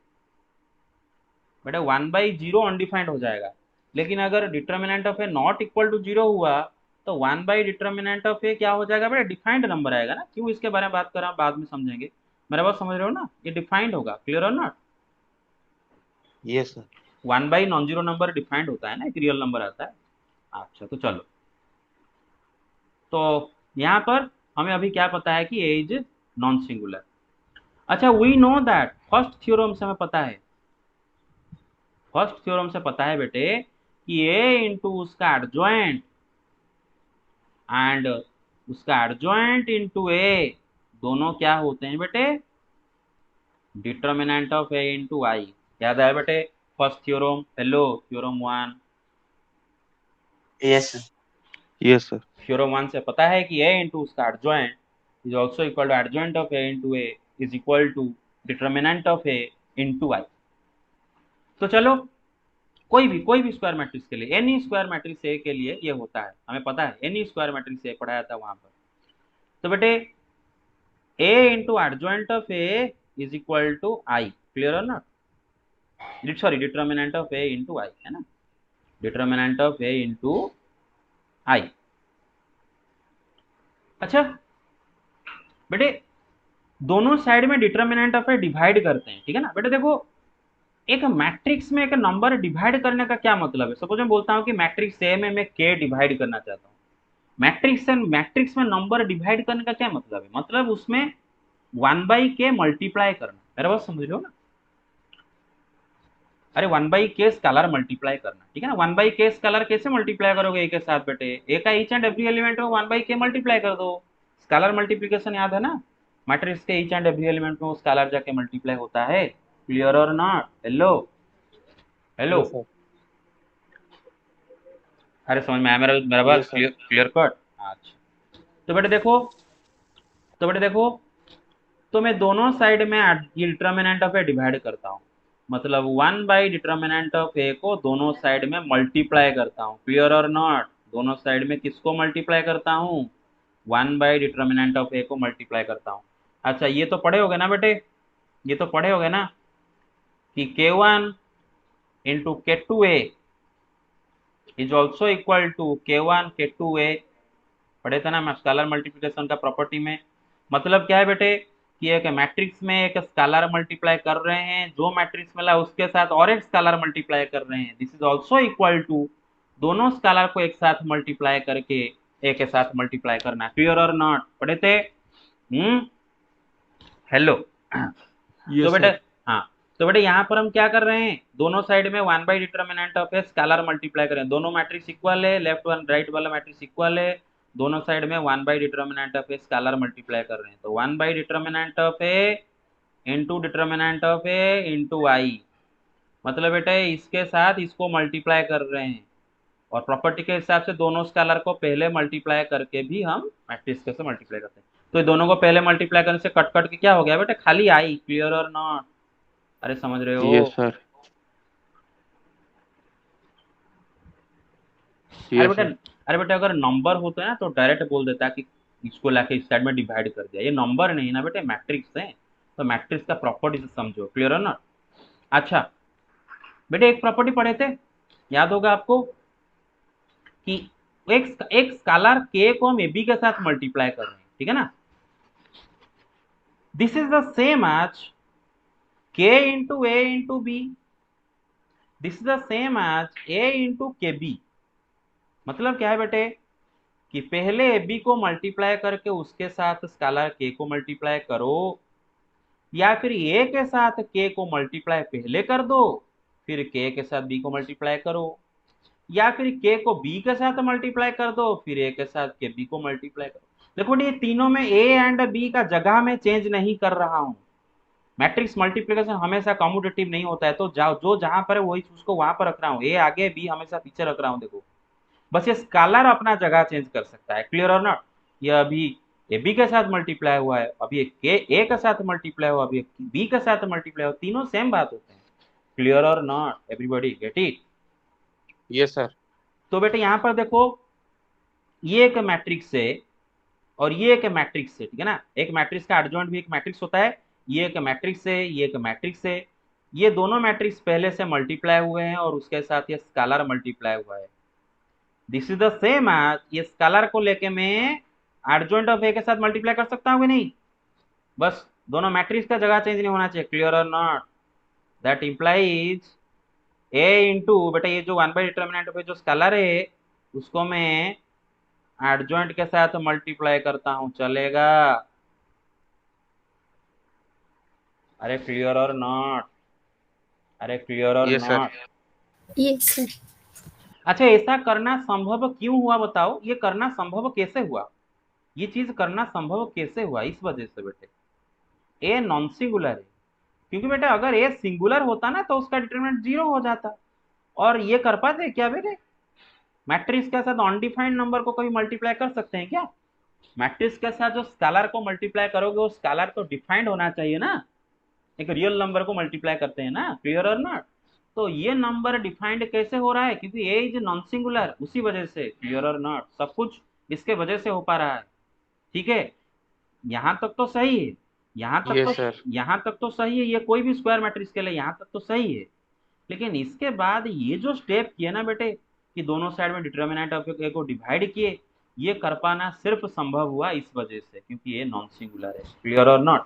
बेटा 1 बाई 0 अनडिफाइंड हो जाएगा, लेकिन अगर determinant of A not equal to 0 हुआ तो 1 बाई डिटर्मिनेंट ऑफ ए क्या हो जाएगा बेटा, डिफाइंड नंबर आएगा ना। क्यों इसके बारे में बात कर रहा हूँ, बाद में समझेंगे। मेरा बात समझ रहे हो ना, ये डिफाइंड होगा, क्लियर और not. Yes sir. 1 by non zero number defined होता है ना, एक रियल नंबर आता है। अच्छा तो चलो, तो यहाँ पर हमें अभी क्या पता है कि ए इज नॉन सिंगुलर। अच्छा, we know that, first theorem से हमें पता है, फर्स्ट थ्योरम से पता है बेटे कि ए इंटू उसका एडजॉइंट एंड उसका एडजॉइंट इंटू ए दोनों क्या होते हैं बेटे, determinant of A into I. याद आया बेटे first theorem, hello theorem 1। Yes sir. Yes sir. Theorem 1 से पता है कि ए इंटू उसका adjoint is also equal to adjoint of A into A is equal to determinant of A into I. तो चलो, कोई भी स्क्वायर मैट्रिक्स के लिए, एनी स्क्वायर मैट्रिक्स ए के लिए ये होता है, हमें पता है, एनी स्क्वायर मैट्रिक्स ए पढ़ाया था वहां पर। तो बेटे A into adjoint of A is equal to I, clear और not, sorry determinant of A into I है ना, determinant of A into I. अच्छा बेटे, दोनों साइड में डिटर्मिनेंट ऑफ ए डिवाइड करते हैं, ठीक है ना बेटे। देखो, एक मैट्रिक्स में एक नंबर डिवाइड करने का क्या मतलब है। सपोज मैं बोलता हूँ कि मैट्रिक्स ए में मैं के डिवाइड करना चाहता हूँ, मैट्रिक्स में नंबर डिवाइड करने का क्या मतलब है, मतलब उसमें 1 बाई के मल्टीप्लाई करना। मेरा बात समझ रहे हो ना, अरे 1 बाई के स्केलर मल्टीप्लाई करना, ठीक है ना। 1 बाई के स्केलर कैसे मल्टीप्लाई करोगे ए के साथ बेटे, ए का ईच एंड एवरी एलिमेंट में 1 बाई के मल्टीप्लाई कर दो। स्केलर मल्टीप्लिकेशन याद है ना, मैट्रिक्स के ईच एंड एवरी एलिमेंट में वो स्केलर जाके मल्टीप्लाई होता है, क्लियर और not. Hello hello, yes sir. अरे समझ में आया मेरा बात, Yes, sir. Clear cut. अच्छा तो बेटे देखो, तो मैं दोनों साइड में ये डिटर्मिनेंट ऑफ ए डिवाइड करता हूँ, मतलब 1 बाई डिटर्मिनेंट ऑफ ए को दोनों साइड में मल्टीप्लाई करता हूँ, क्लियर और नॉट। दोनों साइड में किसको मल्टीप्लाई करता हूँ, 1 बाई डिटर्मिनेंट ऑफ ए को मल्टीप्लाई करता हूँ। अच्छा ये तो पढ़े होगे ना बेटे, ये तो पढ़े होगे ना कि k1 into k two A is also equal to k1 k2a, पढ़े थे ना मैं स्केलर मल्टीप्लिकेशन का प्रॉपर्टी में। मतलब क्या है बेटे कि एक मैट्रिक्स में एक स्केलर मल्टीप्लाई कर रहे हैं, जो मैट्रिक्स मिला उसके साथ और एक स्केलर मल्टीप्लाई कर रहे हैं, this is also equal to दोनों स्केलर को एक साथ मल्टीप्लाई करके एक के साथ मल्टीप्लाई करना, क्लियर और नॉट, पढ़े थे। हेलो तो बेटे, हाँ तो बेटे यहाँ पर हम क्या कर रहे हैं, दोनों साइड में 1 by determinant of A scalar multiply करें, दोनों मैट्रिक्स इक्वल है, लेफ्ट वन राइट वाला मैट्रिक्स इक्वल है, दोनों साइड में 1 by determinant of A scalar multiply कर रहे हैं, तो 1 by determinant of A into determinant of A into I, मतलब बेटे इसके साथ इसको मल्टीप्लाई कर रहे हैं, और प्रॉपर्टी के हिसाब से दोनों स्केलर को पहले मल्टीप्लाई करके भी हम मैट्रिक्स के से मल्टीप्लाई करते हैं। तो ये दोनों को पहले मल्टीप्लाई करने से कट कट के क्या हो गया बेटे, खाली आई, क्लियर और नॉट, अरे समझ रहे हो। Yes, sir. अरे Yes, बेटा, sir. अरे बेटा अगर नंबर होता है ना तो डायरेक्ट बोल देता कि इसको लाके इस साइड में डिवाइड कर दिया, ये नंबर नहीं ना बेटे, मैट्रिक्स है, तो मैट्रिक्स का प्रॉपर्टी से समझो, क्लियर है ना। अच्छा बेटे एक प्रॉपर्टी पढ़े थे, याद होगा आपको कि एक स्केलर के को हम ए बी के साथ मल्टीप्लाई कर रहे हैं, ठीक है ना, this is the same as k into A into B, this is the same as a into k B. मतलब क्या है बेटे कि पहले ए बी को मल्टीप्लाई करके उसके साथ स्केलर के को मल्टीप्लाई करो, या फिर ए के साथ के को मल्टीप्लाई पहले कर दो, फिर के के साथ बी को मल्टीप्लाई करो, या फिर के को बी के साथ मल्टीप्लाई कर दो, फिर ए के साथ के बी को मल्टीप्लाई करो। देखो ये तीनों में ए एंड बी का जगह में चेंज नहीं कर रहा हूं, मैट्रिक्स मल्टीप्लिकेशन हमेशा कम्यूटेटिव नहीं होता है, तो जो जहां पर है वही उसको वहां पर रख रहा हूँ, ए आगे बी हमेशा पीछे रख रहा हूँ। देखो बस ये स्केलर अपना जगह चेंज कर सकता है, क्लियर और नॉट। ये अभी ए बी के साथ मल्टीप्लाई हुआ है, अभी के ए के साथ मल्टीप्लाई हुआ, अभी बी के साथ मल्टीप्लाई हुआ, तीनों सेम बात होते हैं, क्लियर और not, everybody get it. Yes, sir. तो बेटे यहाँ पर देखो, ये एक मैट्रिक्स है और ये एक मैट्रिक्स है, ठीक है ना, एक मैट्रिक्स का एडजॉइंट भी एक मैट्रिक्स होता है, ये एक मैट्रिक्स है, ये एक मैट्रिक्स है, ये दोनों मैट्रिक्स पहले से मल्टीप्लाई हुए हैं और उसके साथ ये स्केलर मल्टीप्लाई हुआ है। This is the same as, ये स्केलर को लेके मैं एडजॉइंट ऑफ ए के साथ मल्टीप्लाई कर सकता हूँ कि नहीं? बस दोनों मैट्रिक्स का जगह चेंज नहीं होना चाहिए। क्लियर और not? That implies A into, बेटा ये जो 1 बाई डिटर्मिनेंट पे जो स्केलर है उसको मैं एडजॉइंट के साथ मल्टीप्लाई करता हूँ, चलेगा? अरे क्लियर और नॉट? अरे क्लियर और Yes, sir. Not? Yes, sir. अच्छा, ऐसा करना संभव क्यों हुआ बताओ? ये करना संभव कैसे हुआ? ये चीज करना संभव कैसे हुआ? इस वजह से बेटे, ए नॉन सिंगुलर है। क्योंकि बेटा अगर ए सिंगुलर होता ना तो उसका डिटरमिनेंट 0 हो जाता। और ये कर पाते क्या बेटे? मैट्रिक्स के साथ अनडिफाइंड नंबर को कभी मल्टीप्लाई कर सकते हैं क्या? मैट्रिक्स के साथ जो स्केलर को मल्टीप्लाई करोगे वो स्केलर तो डिफाइंड होना चाहिए ना, एक रियल नंबर को मल्टीप्लाई करते हैं ना। क्लियर और नॉट? तो ये नंबर डिफाइंड कैसे हो रहा है? क्योंकि ए इज नॉन सिंगुलर, उसी वजह से। क्लियर और नॉट? सब कुछ इसके वजह से हो पा रहा है। ठीक है, यहाँ तक तो सही है, Yes, sir. यहाँ तक तो सही है, ये कोई भी स्क्वायर मैट्रिक्स के लिए यहाँ तक तो सही है। लेकिन इसके बाद ये जो स्टेप किए ना बेटे, कि दोनों साइड में डिटर्मिनेंट ऑफ ए को डिवाइड किए, ये कर पाना सिर्फ संभव हुआ इस वजह से क्योंकि ये नॉन सिंगुलर है। क्लियर और नॉट?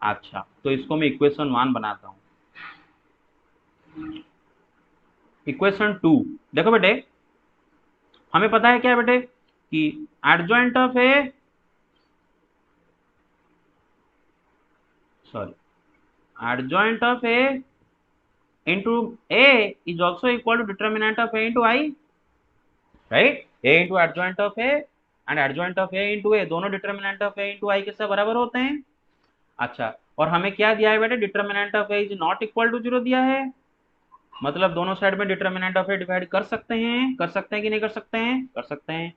अच्छा, तो इसको मैं इक्वेशन 1 बनाता हूँ। इक्वेशन 2 देखो बेटे, हमें पता है क्या बेटे कि adjoint of A, sorry, adjoint of a into a is also equal to determinant of a into I, right? A into adjoint of a and adjoint of a into a, दोनों determinant of a into I के सब बराबर होते हैं। अच्छा, और हमें क्या दिया है बेटे? determinant of a is not equal to 0 दिया है। मतलब दोनों साइड में determinant of a डिवाइड कर सकते हैं कि नहीं कर सकते हैं? कर सकते हैं।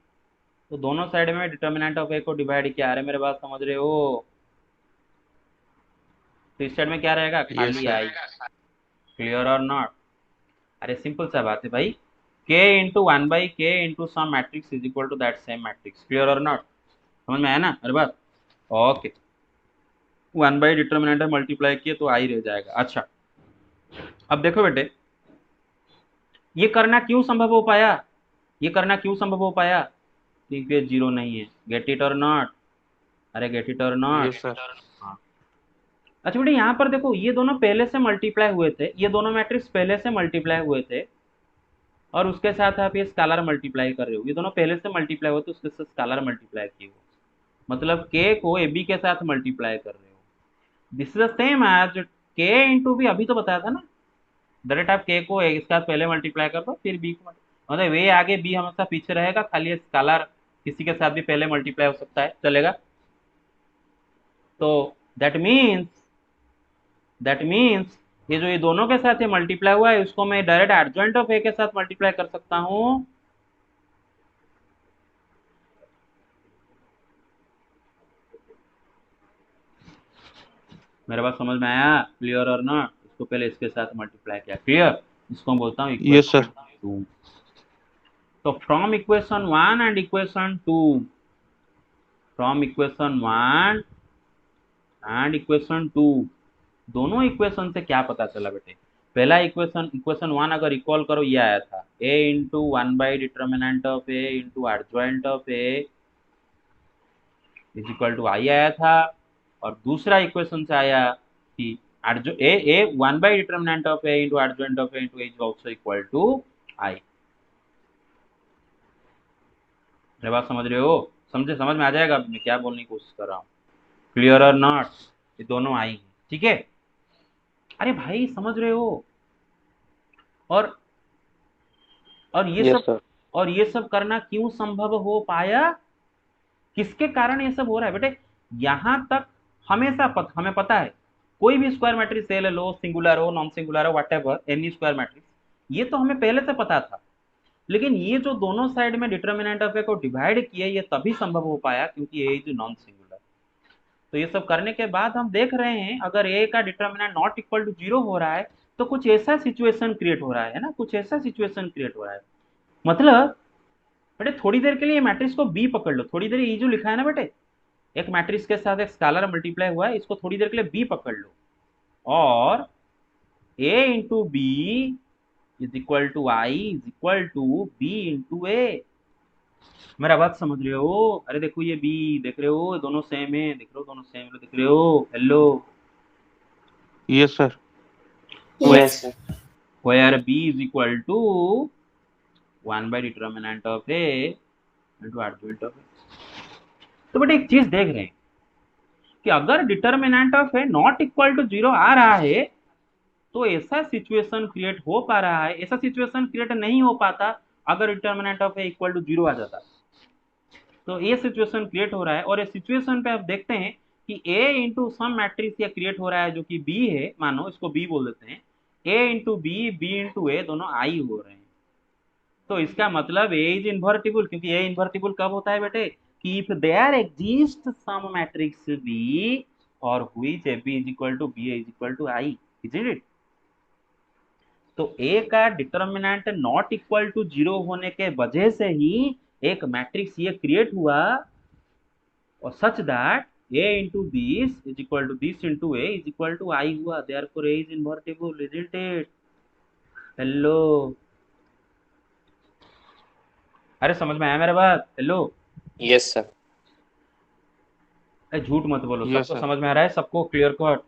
तो दोनों साइड में determinant of a को डिवाइड किया। अरे मेरे बात समझ रहे हो? तो इस साइड में क्या रहेगा? Yes, खाली sir. आई। क्लियर और नॉट? अरे सिंपल सा बात है भाई, k into 1 by k into some matrix is equal to that same matrix. Clear और नॉट? समझ में आया ना? अरे बात ओके। 1 बाई डिटर्मिनेंट मल्टीप्लाई किए तो आई रह जाएगा। अच्छा, अब देखो बेटे, ये करना क्यों संभव हो पाया? ये करना क्यों संभव हो पाया? क्योंकि 0 नहीं है। गेट इट और नॉट? अरे गेट इट और नॉट? Yes, sir. हाँ। अच्छा बेटे, यहाँ पर देखो, ये दोनों पहले से मल्टीप्लाई हुए थे, ये दोनों मैट्रिक्स पहले से मल्टीप्लाई हुए थे और उसके साथ आप ये स्केलर मल्टीप्लाई कर रहे हो। ये दोनों पहले से मल्टीप्लाई हुए थे, उसके साथ स्केलर मल्टीप्लाई किए हो, मतलब k को ab के साथ मल्टीप्लाई कर रहे हो। This is the same as k into B. अभी तो बताया था ना, डायरेक्ट आप k को a के साथ पहले मल्टीप्लाई कर दो फिर b को, मतलब वे आगे b हमेशा पीछे रहेगा, खाली स्केलर किसी के साथ भी पहले मल्टीप्लाई हो सकता है, चलेगा। तो दैट मीन्स ये जो ये दोनों के साथ ये मल्टीप्लाई हुआ है उसको मैं डायरेक्ट एडजॉइंट ऑफ ए के साथ मल्टीप्लाई कर सकता हूँ। मेरे बात समझ में आया? क्लियर और नॉट? इसको पहले इसके साथ मल्टीप्लाई किया। क्लियर? इसको मैं बोलता हूँ Yes, sir. 2। तो from equation 1 and equation 2, from equation 1 and equation 2, दोनों इक्वेशन से क्या पता चला बेटे? पहला इक्वेशन 1 अगर इक्वल करो, ये आया था a into 1 by determinant of A into adjoint of A is equal to I आया था। और दूसरा इक्वेशन से आया कि A 1 by determinant of A into adjoint of A into is also equal to I. मेरे बात समझ रहे हो? समझ में आ जाएगा मैं क्या बोलने की कोशिश कर रहा हूँ। क्लियर और नॉट? ये दोनों आई हैं, ठीक है? अरे भाई समझ रहे हो? और ये Yes, सब sir. और ये सब करना क्यों संभव हो पाया? किसके कारण ये सब हो रहा है बेटे? यहाँ तक हमें पता है, कोई भी स्क्वायर मैट्रिक्स ले लो, सिंगुलर हो, नॉन सिंगुलर हो, व्हाटएवर, एनी स्क्वायर मैट्रिक्स, ये तो हमें पहले से पता था। लेकिन ये जो दोनों साइड में डिटर्मिनेंट ऑफ ए को डिवाइड किए, ये तभी संभव हो पाया क्योंकि ए इज नॉन सिंगुलर। तो ये सब करने के बाद हम देख रहे हैं अगर ए का डिटर्मिनेंट नॉट इक्वल टू 0 हो रहा है तो कुछ ऐसा सिचुएशन क्रिएट हो रहा है ना, कुछ ऐसा सिचुएशन क्रिएट हो रहा है। मतलब बेटे थोड़ी देर के लिए मैट्रिक्स को बी पकड़ लो, थोड़ी देर ये जो लिखा है ना बेटे, एक मैट्रिक्स के साथ एक स्केलर मल्टीप्लाई हुआ है, इसको थोड़ी देर के लिए बी पकड़ लो और A into B is equal to I is equal to B into A. मेरा बात समझ रहे हो? अरे देखो ये बी, देख रहे हो दोनों सेम है, देख रहे हो दोनों सेम है, देख रहे हो? Hello. Yes, sir. Yes. where b is equal to 1 by determinant of a into adjoint of a। तो बेटा एक चीज देख रहे हैं कि अगर determinant of A not equal to 0 आ रहा है तो ऐसा सिचुएशन क्रिएट हो पा रहा है, ऐसा सिचुएशन क्रिएट नहीं हो पाता अगर determinant of A equal to 0 आ जाता। तो ये सिचुएशन क्रिएट हो रहा है, और इस सिचुएशन पे आप देखते हैं कि a इंटू सम मैट्रिक्स ये क्रिएट हो रहा है जो कि b है, मानो इसको b बोल देते हैं, a into B, b into a दोनों i हो रहे हैं। तो इसका मतलब a इज इन्वर्टिबल, क्योंकि a इन्वर्टिबल कब होता है बेटे? कि if there exist some matrix b और which ab is equal to b is equal to i, isn't it? तो a का डिटर्मिनेंट नॉट इक्वल टू 0 होने के वजह से ही एक मैट्रिक्स ये क्रिएट हुआ, और such that a into this is equal to this into a is equal to I हुआ, therefore a is invertible, isn't it? Hello, अरे समझ में आया मेरा बात? Hello, Yes, sir. अरे झूठ मत बोलो, Yes, सबको sir. समझ में आ रहा है? सबको clear cut?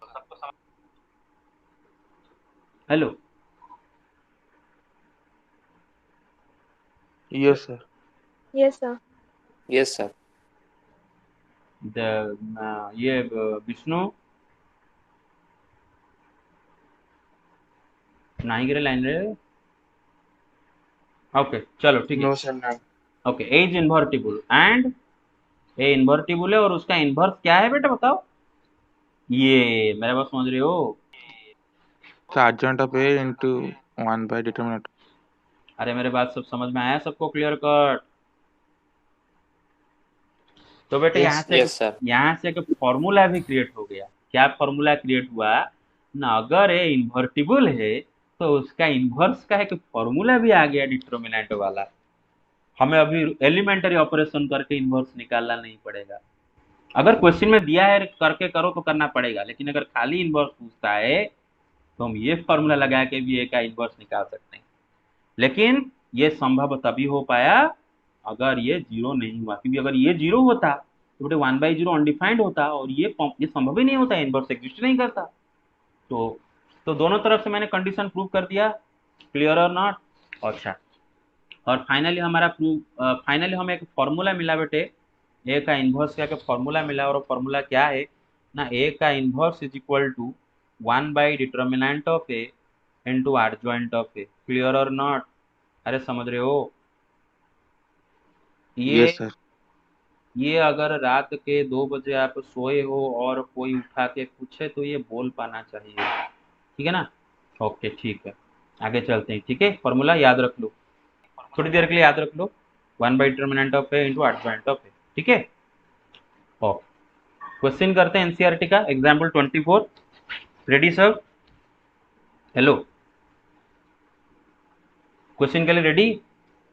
Hello, Yes, sir. Yes, sir. Yes, sir. ये विष्णु नहीं गिरे लाइन रे। ओके चलो ठीक है। No, sir. No. Okay, A is invertible and A invertible है, और उसका इन्वर्स क्या है बेटा बताओ? ये मेरे बात समझ रहे हो? So adjoint of A into 1 by determinant. अरे मेरे बात सब समझ में आया सबको क्लियर कट? तो बेटे Yes, sir. यहाँ से एक फॉर्मूला भी क्रिएट हो गया। क्या फॉर्मूला क्रिएट हुआ ना? अगर ए इन्वर्टिबल है तो उसका इन्वर्स का एक फॉर्मूला भी आ गया डिटर्मिनेंट वाला। हमें अभी एलिमेंटरी ऑपरेशन करके इन्वर्स निकालना नहीं पड़ेगा। अगर क्वेश्चन में दिया है करके करो तो करना पड़ेगा, लेकिन अगर खाली इन्वर्स पूछता है तो हम ये फॉर्मूला लगा के भी ए का इन्वर्स निकाल सकते हैं। लेकिन ये संभव तभी हो पाया अगर ये 0 नहीं हुआ, क्योंकि अगर ये 0 होता तो बेटे 1/0 अनडिफाइंड होता, और ये संभव ही नहीं होता, इन्वर्स एग्जिस्ट नहीं करता। तो दोनों तरफ से मैंने कंडीशन प्रूव कर दिया, क्लियर और नॉट? अच्छा, और फाइनली हमारा फाइनली हमें एक फॉर्मूला मिला बेटे, ए का इन्वर्स का फॉर्मूला मिला, और फॉर्मूला क्या है ना? ए का inverse is equal to 1 by determinant of A into adjoint of A, clear और नॉट? अरे समझ रहे हो? ये Yes, sir. ये अगर रात के 2 बजे आप सोए हो और कोई उठा के पूछे तो ये बोल पाना चाहिए, ठीक है ना? ओके ठीक है, आगे चलते हैं। ठीक है, फॉर्मूला याद रख लो, थोड़ी देर के लिए याद रख लो, 1 by determinant of A into adjoint of A, ठीक है? ओके, क्वेश्चन करते हैं एनसीईआरटी का, example 24। Ready sir? Hello, question के लिए रेडी?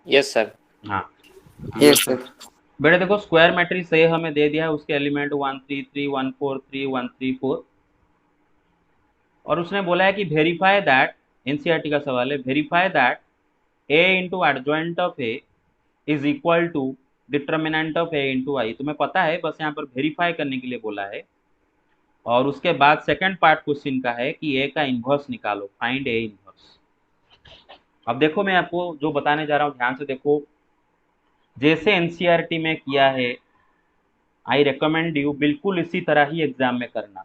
Yes, sir. हाँ Yes, sir. बेटे देखो, स्क्वायर मैट्रिक्स ए हमें दे दिया है, उसके एलिमेंट 1 3 3 1 4 3 1 3 4, और उसने बोला है कि वेरीफाई दैट, एनसीईआरटी का सवाल है, verify that A into adjoint of A is equal to determinant of A into I. तुम्हें पता है, बस यहाँ पर वेरीफाई करने के लिए बोला है। और उसके बाद सेकंड पार्ट क्वेश्चन का है कि ए का इन्वर्स निकालो, फाइंड ए इन्वर्स। अब देखो, मैं आपको जो बताने जा रहा हूँ ध्यान से देखो, जैसे एनसीईआरटी में किया है, आई रिकमेंड यू बिल्कुल इसी तरह ही एग्जाम में करना,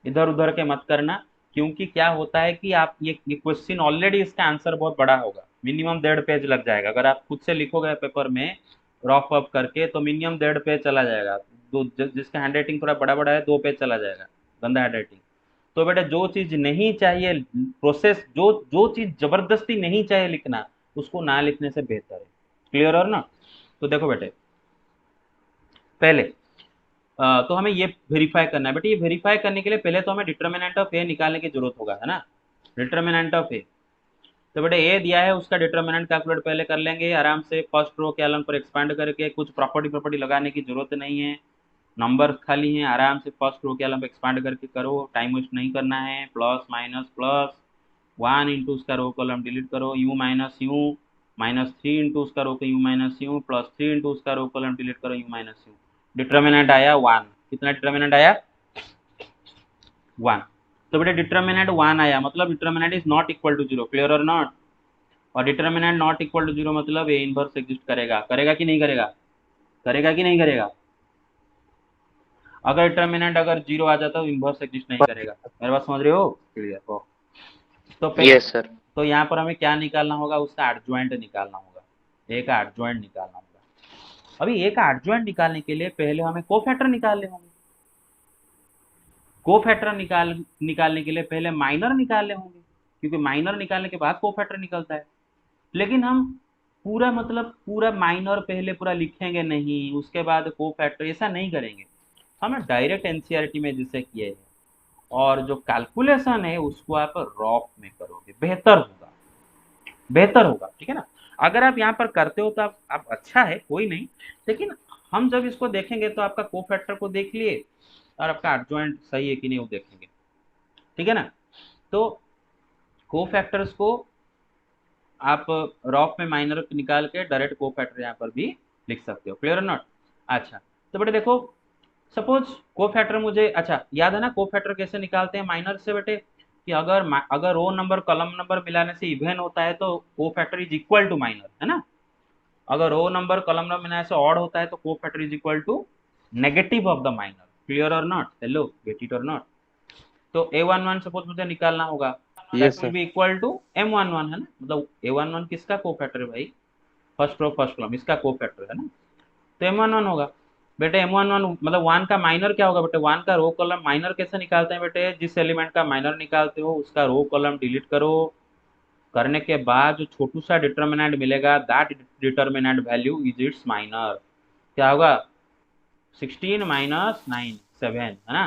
इधर उधर के मत करना। क्योंकि क्या होता है कि आप ये क्वेश्चन ऑलरेडी, इसका आंसर बहुत बड़ा होगा, मिनिमम 1.5 पेज लग जाएगा। अगर आप खुद से लिखोगे पेपर में रफ अप करके तो मिनिमम 1.5 पेज चला जाएगा। जिसका हैंड राइटिंग थोड़ा बड़ा बड़ा है 2 पेज चला जाएगा, गंदा हैंड राइटिंग। तो बेटा जो चीज नहीं चाहिए, प्रोसेस जो चीज जबरदस्ती नहीं चाहिए लिखना, उसको ना लिखने से बेहतर है, क्लियर और ना? तो देखो बेटे, पहले तो हमें ये वेरीफाई करना है बेटे। ये वेरीफाई करने के लिए पहले तो हमें डिटर्मिनेंट ऑफ ए निकालने की जरूरत होगा, है ना? डिटर्मिनेंट ऑफ ए, तो बेटे ए दिया है, उसका डिटर्मिनेंट कैलकुलेट पहले कर लेंगे आराम से, फर्स्ट रो कॉलम पर एक्सपांड करके, कुछ प्रॉपर्टी लगाने की जरूरत नहीं है। नंबर खाली हैं, आराम से फर्स्ट रो के अलग एक्सपांड करके करो, टाइम वेस्ट नहीं करना है। प्लस माइनस प्लस 1 इंटू उसका रो कॉलम डिलीट करो, you minus you, minus 3 into उसका row you minus you, plus 3 into उसका रो कॉलम डिलीट करो, यू माइनस यू। डिटर्मिनेंट आया 1। कितना डिटर्मिनेंट आया? 1। तो बेटे डिटर्मिनेंट 1 आया, मतलब determinant is not equal to 0, clear और नॉट? और डिटर्मिनेंट नॉट इक्वल टू 0 मतलब ए इनवर्स एग्जिस्ट करेगा, करेगा कि नहीं करेगा? करेगा कि नहीं करेगा? अगर डिटर्मिनेंट अगर 0 आ जाता तो इनवर्स एग्जिस्ट नहीं करेगा। मेरे बात समझ रहे हो? क्लियर हो? तो पहले Yes, sir. तो यहाँ पर हमें क्या निकालना होगा? उसका एडजॉइंट निकालना होगा, ए का एडजॉइंट निकालना होगा। अभी ए का एडजॉइंट निकालने के लिए पहले हमें कोफैक्टर निकालने होंगे। कोफैक्टर निकालने के लिए पहले माइनर निकालने होंगे, क्योंकि माइनर निकालने के बाद कोफैक्टर निकलता है। लेकिन हम पूरा मतलब पूरा माइनर पहले पूरा लिखेंगे नहीं, उसके बाद कोफैक्टर, ऐसा नहीं करेंगे। हम डायरेक्ट एनसीईआरटी में जिसे किए हैं, और जो कैलकुलेशन है उसको आप रॉक में करोगे, बेहतर होगा, बेहतर होगा, ठीक है ना? अगर आप यहाँ पर करते हो तो आप अच्छा है, कोई नहीं, लेकिन हम जब इसको देखेंगे तो आपका कोफैक्टर को देख लिए और आपका एडजॉइंट सही है कि नहीं वो देखेंगे, ठीक है ना? तो कोफैक्टर्स को आप रॉक में माइनर निकाल के डायरेक्ट कोफैक्टर यहाँ पर भी लिख सकते हो, क्लियर और नॉट? अच्छा, तो बेटे देखो, सपोज कोफैक्टर मुझे, अच्छा याद है ना कोफैक्टर कैसे निकालते हैं माइनर से बेटे? कि अगर रो नंबर कॉलम नंबर मिलाने से इवन होता है तो cofactor is equal to minor, है ना? अगर रो नंबर कॉलम नंबर मिलाने से ऑड होता है तो cofactor is equal to negative of the minor, clear और नॉट? हेलो, गेट इट और नॉट? तो A11 सपोज मुझे निकालना होगा, that Yes, will sir. Be equal to M11, है ना? मतलब A11 किसका कोफैक्टर है भाई? फर्स्ट रो फर्स्ट कॉलम, इसका कोफैक्टर है ना? तो M11 होगा। बेटे M11 मतलब 1 का माइनर क्या होगा बेटे? 1 का रो कॉलम माइनर कैसे निकालते हैं बेटे? जिस एलिमेंट का माइनर निकालते हो उसका रो कॉलम डिलीट करो, करने के बाद जो छोटू सा डिटर्मिनेंट मिलेगा, that determinant value is it's minor. क्या होगा? 16 माइनस 9, 7, है ना?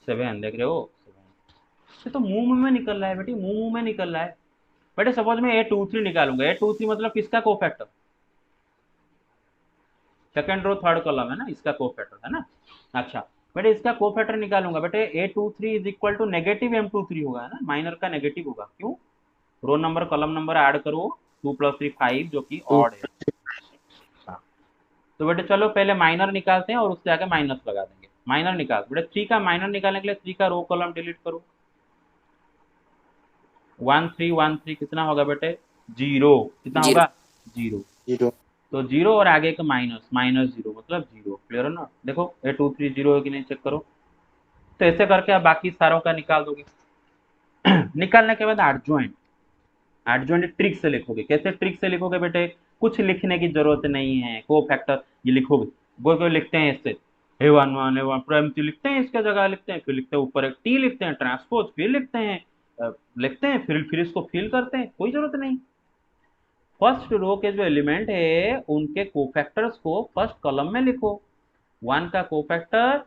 7 देख रहे हो? 7 ये तो मुंह मुंह में निकल रहा है बेटी, मुंह मुंह में निकल रहा है। बेटे सपोज मैं A23 निकालूंगा, A23 मतलब किसका cofactor? Second row third column है ना, इसका कोफैक्टर है ना? अच्छा बेटे इसका कोफैक्टर निकालूंगा बेटे, A23 is equal to negative M23 होगा, है ना? माइनर का नेगेटिव होगा, क्यों? Row number column number add करो, 2 + 3 5 जो कि ऑड है। हाँ। तो बेटे चलो पहले माइनर निकालते हैं और उससे आगे माइनस लगा देंगे। माइनर निकाल बेटे, 3 का माइनर निकालने के लिए 3 का रो कॉलम डिलीट करो, 1 3 1 3 कितना होगा बेटे? 0। कितना 0. होगा? 0। 0. तो 0 और आगे का माइनस, माइनस 0 मतलब 0, क्लियर है ना? देखो A23 0 है कि नहीं चेक करो। तो ऐसे करके आप बाकी सारों का निकाल दोगे। निकालने के बाद एडजॉइंट, एडजॉइंट ट्रिक से लिखोगे। कैसे ट्रिक से लिखोगे बेटे? कुछ लिखने की जरूरत नहीं है, कोफैक्टर ये लिखोगे। कोई लिखते हैं इससे A11 A1 प्रेमती लिखते हैं, इसके जगह लिखते हैं, फिर लिखते हैं ऊपर एक टी लिखते हैं ट्रांसपोज, फिर लिखते हैं फिर इसको फिल करते हैं, कोई जरूरत नहीं। फर्स्ट रो के जो एलिमेंट है उनके कोफैक्टर्स को फर्स्ट कॉलम में लिखो। 1 का कोफैक्टर,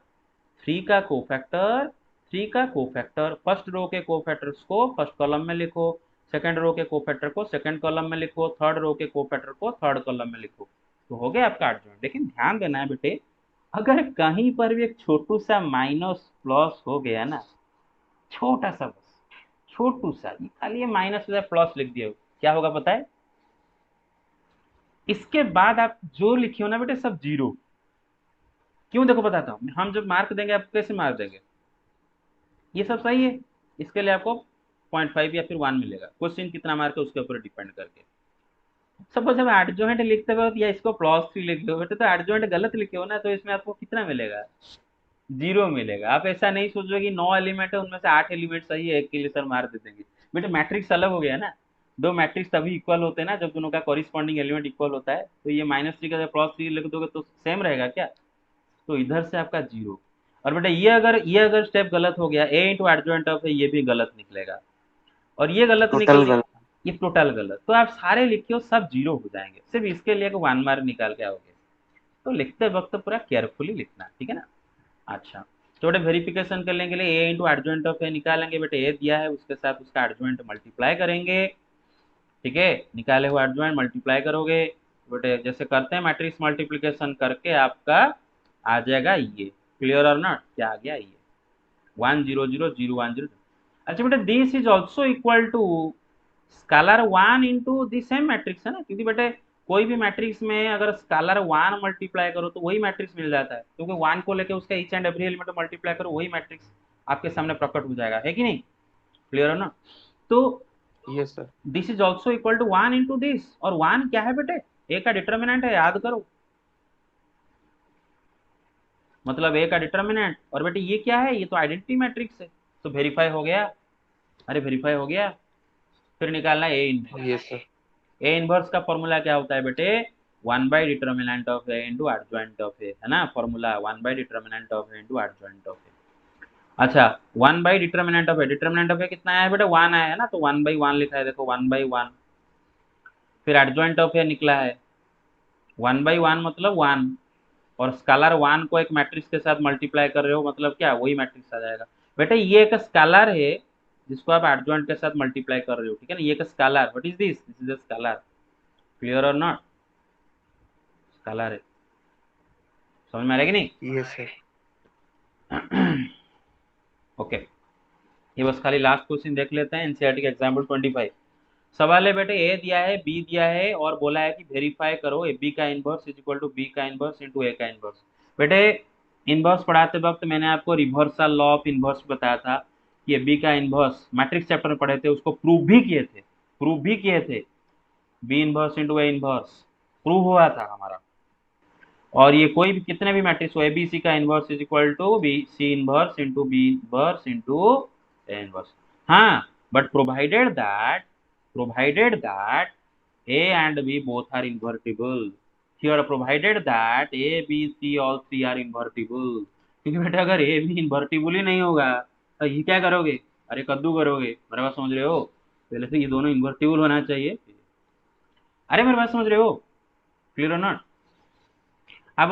3 का कोफैक्टर, 3 का कोफैक्टर, फर्स्ट रो के कोफैक्टर्स को फर्स्ट कॉलम में लिखो, सेकंड रो के कोफैक्टर को सेकंड कॉलम में लिखो, थर्ड रो के कोफैक्टर को थर्ड कॉलम में लिखो। तो हो गया आपका एडजॉइंट। लेकिन ध्यान देना है बेटे, अगर कहीं पर भी एक छोटू सा माइनस प्लस हो गया ना, छोटा सा, बस छोटू सा, खाली ये माइनस प्लस लिख दिया, क्या होगा पता है? इसके बाद आप जो लिखे हो ना बेटे सब 0। क्यों? देखो बताता हूँ, हम जब मार्क देंगे आप कैसे मार्क देंगे? ये सब सही है, इसके लिए आपको 0.5 या फिर 1 मिलेगा। क्वेश्चन कितना मार्क है उसके ऊपर डिपेंड करके। सपोज हम एडजॉइंट लिखते हो या इसको +3 लिखे हो बेटे, तो एडजॉइंट गलत लिखे हो ना, तो इसमें आपको कितना मिलेगा? 0 मिलेगा। आप ऐसा नहीं सोचो कि 9 एलिमेंट है उनमें से 8 एलिमेंट सही है, एक के लिए सर मार दे देंगे। बेटे मैट्रिक्स अलग हो गया ना, दो मैट्रिक्स तभी इक्वल होते हैं ना जब दोनों का कॉरिस्पॉन्डिंग एलिमेंट इक्वल होता है। तो ये -3 का जब +3 लिख दोगे तो सेम रहेगा क्या? तो इधर से आपका 0। और बेटा ये अगर स्टेप गलत हो गया, A इंटू एडजॉइंट ऑफ है, ये भी गलत निकलेगा। और ये गलत टोटल निकल, गलत. ये टोटल गलत। तो आप सारे लिखे हो सब 0 हो जाएंगे, सिर्फ इसके लिए 1 मार्क निकाल के आओगे। तो लिखते वक्त पूरा केयरफुली लिखना, ठीक है ना? अच्छा, तो बेटे वेरिफिकेशन करने के लिए A इंटू एडजॉइंट ऑफ ए निकालेंगे। बेटे A दिया है, उसके साथ उसका एडजॉइंट मल्टीप्लाई करेंगे, ठीक है? निकाले हुआ एडजॉइंट मल्टीप्लाई करोगे बेटे, जैसे करते हैं मैट्रिक्स मल्टीप्लिकेशन करके आपका आ जाएगा ये। क्लियर और नॉट? क्या आ गया? ये 1 0 0 0 1 0। अच्छा बेटा this is also equal to scalar 1 into the same matrix है ना, क्योंकि बेटे कोई भी मैट्रिक्स में अगर स्केलर 1 मल्टीप्लाई करो तो वही मैट्रिक्स मिल जाता है, क्योंकि 1 को लेके उसका each and every element multiply करो वही मैट्रिक्स आपके सामने प्रकट हो जाएगा, है कि नहीं? क्लियर है ना? तो yes sir. This is also equal to 1 into this, और 1 क्या है बेटे? ए का डिटर्मिनेंट है, याद करो, मतलब ए का डिटर्मिनेंट। और बेटे ये क्या है? ये तो आइडेंटिटी मैट्रिक्स है, तो वेरीफाई हो गया। अरे वेरीफाई हो गया। फिर निकालना A inverse. Yes sir. A inverse का फॉर्मूला क्या होता है बेटे? 1 by determinant of A into adjoint of A, है ना? Formula 1 by determinant of A into adjoint of A. अच्छा 1 by determinant of A, determinant of A कितना आया है बेटा? 1 आया है ना, तो 1 बाई 1 लिखा है, देखो 1 बाई 1। फिर एडजॉइंट ऑफ ए निकला है 1 बाई 1 मतलब 1, और स्केलर 1 को एक मैट्रिक्स के साथ मल्टीप्लाई कर रहे हो मतलब क्या? वही मैट्रिक्स आ जाएगा। बेटा ये एक स्केलर है जिसको आप एडजॉइंट के साथ मल्टीप्लाई कर रहे हो, ठीक है ना? ये एक scalar, what is this? This is a scalar, clear और नॉट? स्केलर है, समझ में आ रहा है कि नहीं? Yes sir. ओके ये बस खाली लास्ट क्वेश्चन देख लेते हैं, एनसीईआरटी का एग्जाम्पल 25। सवाल है बेटे ए दिया है, बी दिया है, और बोला है कि वेरीफाई करो ए बी का inverse is equal to B का इनवर्स इंटू ए का इनवर्स। बेटे इनवर्स पढ़ाते वक्त मैंने आपको रिवर्सल लॉ ऑफ इनवर्स बताया था कि ए बी का इनवर्स मैट्रिक्स चैप्टर में पढ़े थे, उसको प्रूव भी किए थे। B inverse into A inverse prove हुआ था हमारा। और ये कोई भी कितने भी मैट्रिक्स हो, एबीसी का inverse is equal to B C inverse into B inverse into A inverse. हाँ but provided that A and B both are invertible. Here provided that A, B, C all three are invertible. क्योंकि बेटा अगर A, B इन्वर्टिबल ही नहीं होगा तो ये क्या करोगे? अरे कद्दू करोगे, मेरे बात समझ रहे हो? पहले से ये दोनों इन्वर्टिबल होना चाहिए। अरे मेरे बात समझ रहे हो? क्लियर और नॉट? आप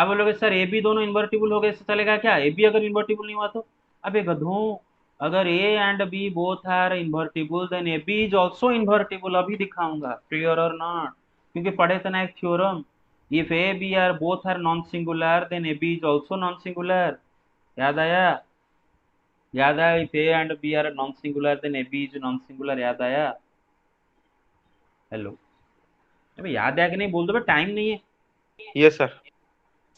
बोलोगे सर ए बी दोनों इन्वर्टिबल हो गए, चलेगा क्या? ए बी अगर इन्वर्टिबल नहीं हुआ तो? अबे गधों, अगर A and B both are invertible then A B is also invertible, अभी दिखाऊंगा। क्लियर और नॉट? क्योंकि पढ़े थे ना एक theorem, if A B are both are non singular then A B is also non singular. याद आया? If A and B are non singular then A B is non singular. याद आया? हेलो अबे याद आया कि नहीं? बोल दो, टाइम नहीं है। Yes sir.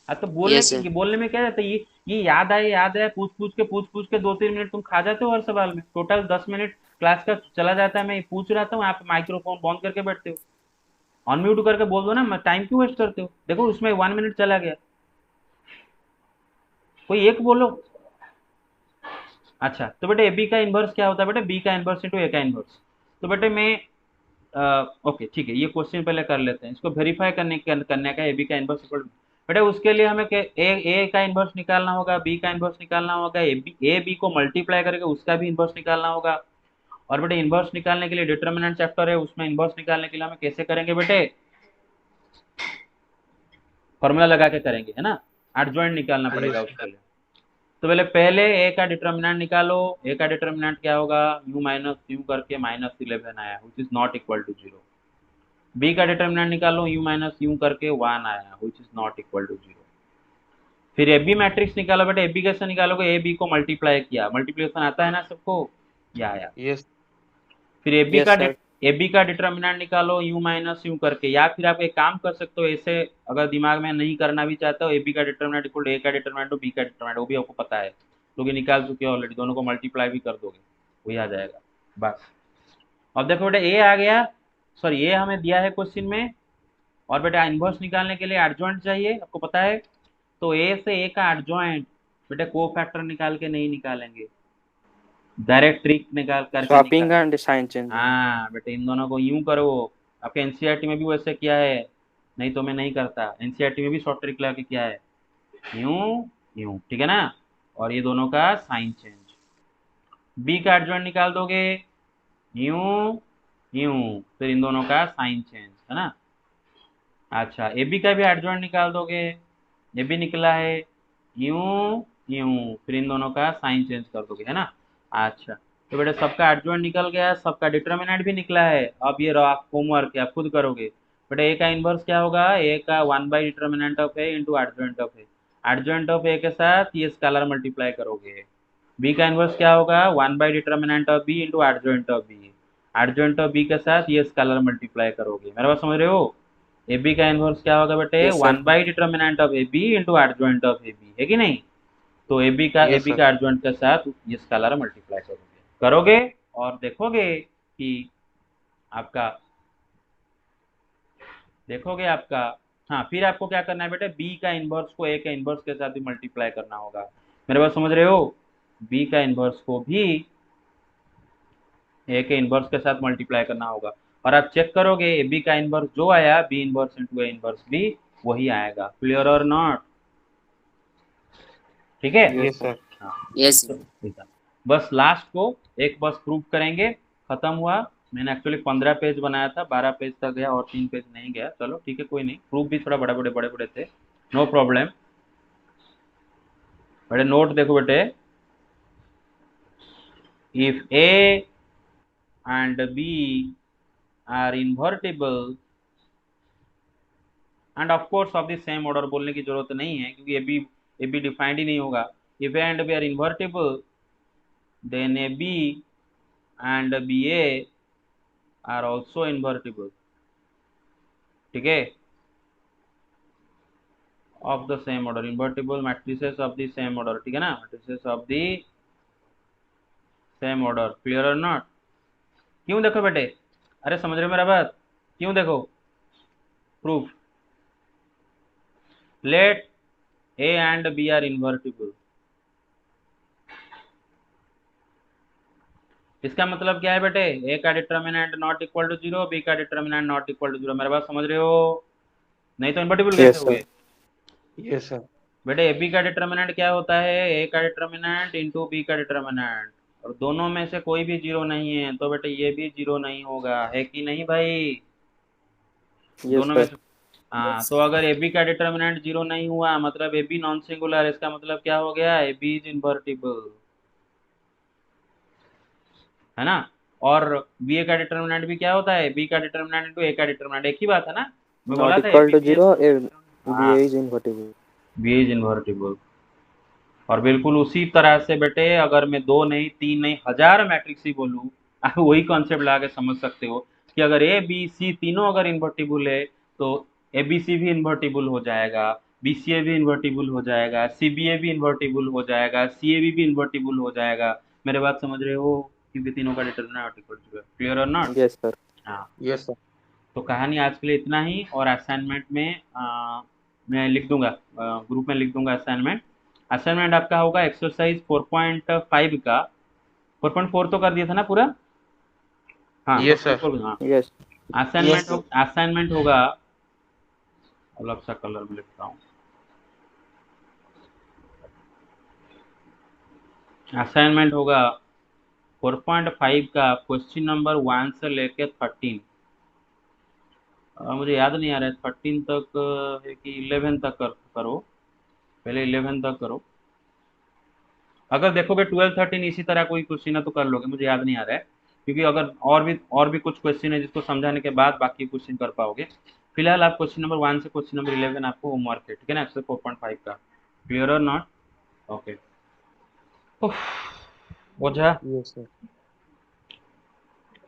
तो Yes, sir. बोलने में क्या जाता है? ये याद आया पूछ पूछ के 2-3 मिनट तुम खा जाते हो हर सवाल में। टोटल 10 मिनट क्लास का चला जाता है, मैं पूछ रहा था, आप माइक्रोफोन बंद करके बैठते हो। अनम्यूट करके बोल दो ना, टाइम क्यों वेस्ट करते हो? देखो उसमें 1 मिनट चला गया, कोई एक बोलो। अच्छा तो बेटे ए बी का इनवर्स क्या होता है बेटे? बी का इनवर्स इंटू ए का इनवर्स। तो बेटे मैं ओके ठीक है, ये क्वेश्चन पहले कर लेते हैं, इसको वेरीफाई करने का ए बी का इनवर्स इक्वल। बेटा उसके लिए हमें ए का इनवर्स निकालना होगा, बी का इनवर्स निकालना होगा, ए बी को मल्टीप्लाई करके उसका भी इनवर्स निकालना होगा। और बेटे इनवर्स निकालने के लिए डिटर्मिनेंट चैप्टर है, उसमें इनवर्स निकालने के लिए हमें कैसे करेंगे बेटे? फॉर्मूला लगा के करेंगे, है ना? एडजॉइंट निकालना पड़ेगा उसके लिए। तो पहले ए का डिटर्मिनेंट निकालो। ए का डिटर्मिनेंट क्या होगा? u माइनस यू करके -11 आया which is not equal to 0। B का डिटर्मिनेंट निकालो, u माइनस यू करके 1 आया which is not equal to 0। फिर ए बी मैट्रिक्स निकालो बेटे। ए बी कैसे निकालोगे? ए बी को मल्टीप्लाई किया, मल्टीप्लिकेशन आता है ना सबको, ये आया। यस। फिर Yes, sir. ए बी का डिटर्मिनेंट निकालो u माइनस यू करके, या फिर आप एक काम कर सकते हो ऐसे, अगर दिमाग में नहीं करना भी चाहते हो, ए बी का डिटर्मिनेंट इक्वल ए का डिटर्मिनेंट बी का डिटर्मिनेंट, वो भी आपको पता है, तो ये निकाल चुके हो ऑलरेडी, दोनों को मल्टीप्लाई भी कर दोगे वही आ जाएगा बस। अब देखो बेटा ए आ गया, सॉरी ए हमें दिया है क्वेश्चन में, और बेटा इनवर्स निकालने के लिए एडजॉइंट चाहिए, आपको पता है। तो ए से ए का एडजॉइंट बेटा को फैक्टर निकाल के नहीं निकालेंगे, डायरेक्ट ट्रिक निकाल करके Swapping and sign change. हाँ बेटे इन दोनों को यूं करो। आपके एनसीईआरटी में भी वैसे किया है, नहीं तो मैं नहीं करता। एनसीईआरटी में भी शॉर्ट ट्रिक लगा के किया है, यूं यूं, ठीक है ना? और ये दोनों का साइन चेंज। बी का एडजॉइंट निकाल दोगे, यूं यूं, फिर इन दोनों का साइन चेंज, है ना? अच्छा ए बी का भी एडजॉइंट निकाल दोगे, ये भी निकला है, यूं यूं, फिर इन दोनों का साइन चेंज कर दोगे, है ना? अच्छा तो बेटा सबका एडजॉइंट निकल गया, सबका डिटर्मिनेंट भी निकला है। अब ये रहा होमवर्क, आप खुद करोगे। बेटा ए का इनवर्स क्या होगा? ए का 1 by determinant of A into adjoint of A. Adjoint of A के साथ ये स्केलर मल्टीप्लाई करोगे। बी का इनवर्स क्या होगा, 1 by determinant of B into adjoint of B. Adjoint of B के साथ ये स्केलर मल्टीप्लाई करोगे। मेरा बात समझ रहे हो? ए बी का इनवर्स क्या होगा बेटे, Yes, sir. 1 by determinant of A B into adjoint of A B, है कि नहीं? तो ए बी का Yes, sir. एडजॉइंट के साथ ये स्केलर मल्टीप्लाई करोगे और देखोगे कि आपका हाँ, फिर आपको क्या करना है बेटे, बी का इनवर्स को ए के इनवर्स के साथ भी मल्टीप्लाई करना होगा। मेरे बात समझ रहे हो? बी का इनवर्स को भी ए के इनवर्स के साथ मल्टीप्लाई करना होगा और आप चेक करोगे ए बी का इनवर्स जो आया, B inverse into A inverse भी वही आएगा। क्लियर और नॉट? ठीक है? Yes, sir. हाँ, Yes. ठीक है। बस लास्ट को एक बस प्रूव करेंगे, खत्म हुआ। मैंने एक्चुअली 15 पेज बनाया था, 12 पेज तक गया और 3 पेज नहीं गया। चलो ठीक है, कोई नहीं। प्रूफ भी थोड़ा बड़े थे, नो प्रॉब्लम। बड़े नोट देखो बेटे, if A and B are invertible and of course of the same order बोलने की जरूरत नहीं है क्योंकि ए बी डिफाइंड ही नहीं होगा। If A and B are invertible then A B and B A are also invertible. ठीक है? Of the same order, invertible matrices of the same order, ठीक है ना, matrices of the same order. Clear और नॉट? क्यों देखो बेटे, अरे समझ रहे हो मेरा बात? क्यों देखो, proof, let A and B are invertible. इसका मतलब क्या है बेटे, ए का determinant not equal to 0, B का डिटर्मिनेंट नॉट इक्वल टू 0। मेरे बात समझ रहे हो? नहीं तो इन्वर्टिबल Yes, कैसे हुए? Yes, sir. बेटे ए बी का डिटर्मिनेंट क्या होता है, ए का डिटर्मिनेंट इंटू बी का डिटर्मिनेंट, और दोनों में से कोई भी 0 नहीं है, तो बेटे ये भी 0 नहीं होगा, है कि नहीं भाई? Yes, दोनों में sir. से हाँ, तो अगर ए बी का डिटर्मिनेंट 0 नहीं हुआ मतलब ए बी नॉन सिंगुलर, इसका मतलब क्या हो गया, ए बी इज इन्वर्टिबल, है ना? और बी ए का डिटर्मिनेंट भी क्या होता है, बी का डिटर्मिनेंट इंटू ए का डिटर्मिनेंट, एक ही बात है ना? मैं बोला Not था equal to ABCS 0, हाँ, BA is invertible. B is invertible. और बिल्कुल उसी तरह से बेटे, अगर मैं 2 नहीं 3 नहीं 1000 मैट्रिक्स ही बोलूँ, आप वही कॉन्सेप्ट लगा के समझ सकते हो कि अगर ए बी सी तीनों अगर इन्वर्टिबल है तो ए बी सी भी इन्वर्टिबल हो जाएगा, बी सी ए भी इन्वर्टिबल हो जाएगा, सी बी ए भी इन्वर्टिबल हो जाएगा, सी ए भी इन्वर्टिबल हो जाएगा। मेरे बात समझ रहे हो? क्योंकि तीनों का डिटरमिनेंट इक्वल टू है। क्लियर और नॉट? Yes, sir. हाँ, Yes, sir. तो कहानी आज के लिए इतना ही। और असाइनमेंट में मैं लिख दूंगा, ग्रुप में लिख दूंगा असाइनमेंट। असाइनमेंट आपका होगा एक्सरसाइज 4.5 का, 4.4 तो कर दिया था ना पूरा? हाँ, Yes, sir. 4.4 हाँ। Yes. असाइनमेंट होगा, अलग सा कलर में लिखता हूँ। असाइनमेंट होगा 4.5 का क्वेश्चन नंबर 1 से लेके 13। मुझे याद नहीं आ रहा है 13 तक है कि 11 तक करो, पहले 11 तक करो। अगर देखोगे 12 13 इसी तरह कोई क्वेश्चन है तो कर लोगे, मुझे याद नहीं आ रहा है, क्योंकि अगर और भी कुछ क्वेश्चन है जिसको समझाने के बाद बाकी क्वेश्चन कर पाओगे। फिलहाल आप क्वेश्चन नंबर 1 से क्वेश्चन नंबर 11 आपको होमवर्क है, ठीक है ना, एक्सरसाइज 4.5 का। क्लियर और not? Okay. Ojha, Yes, sir.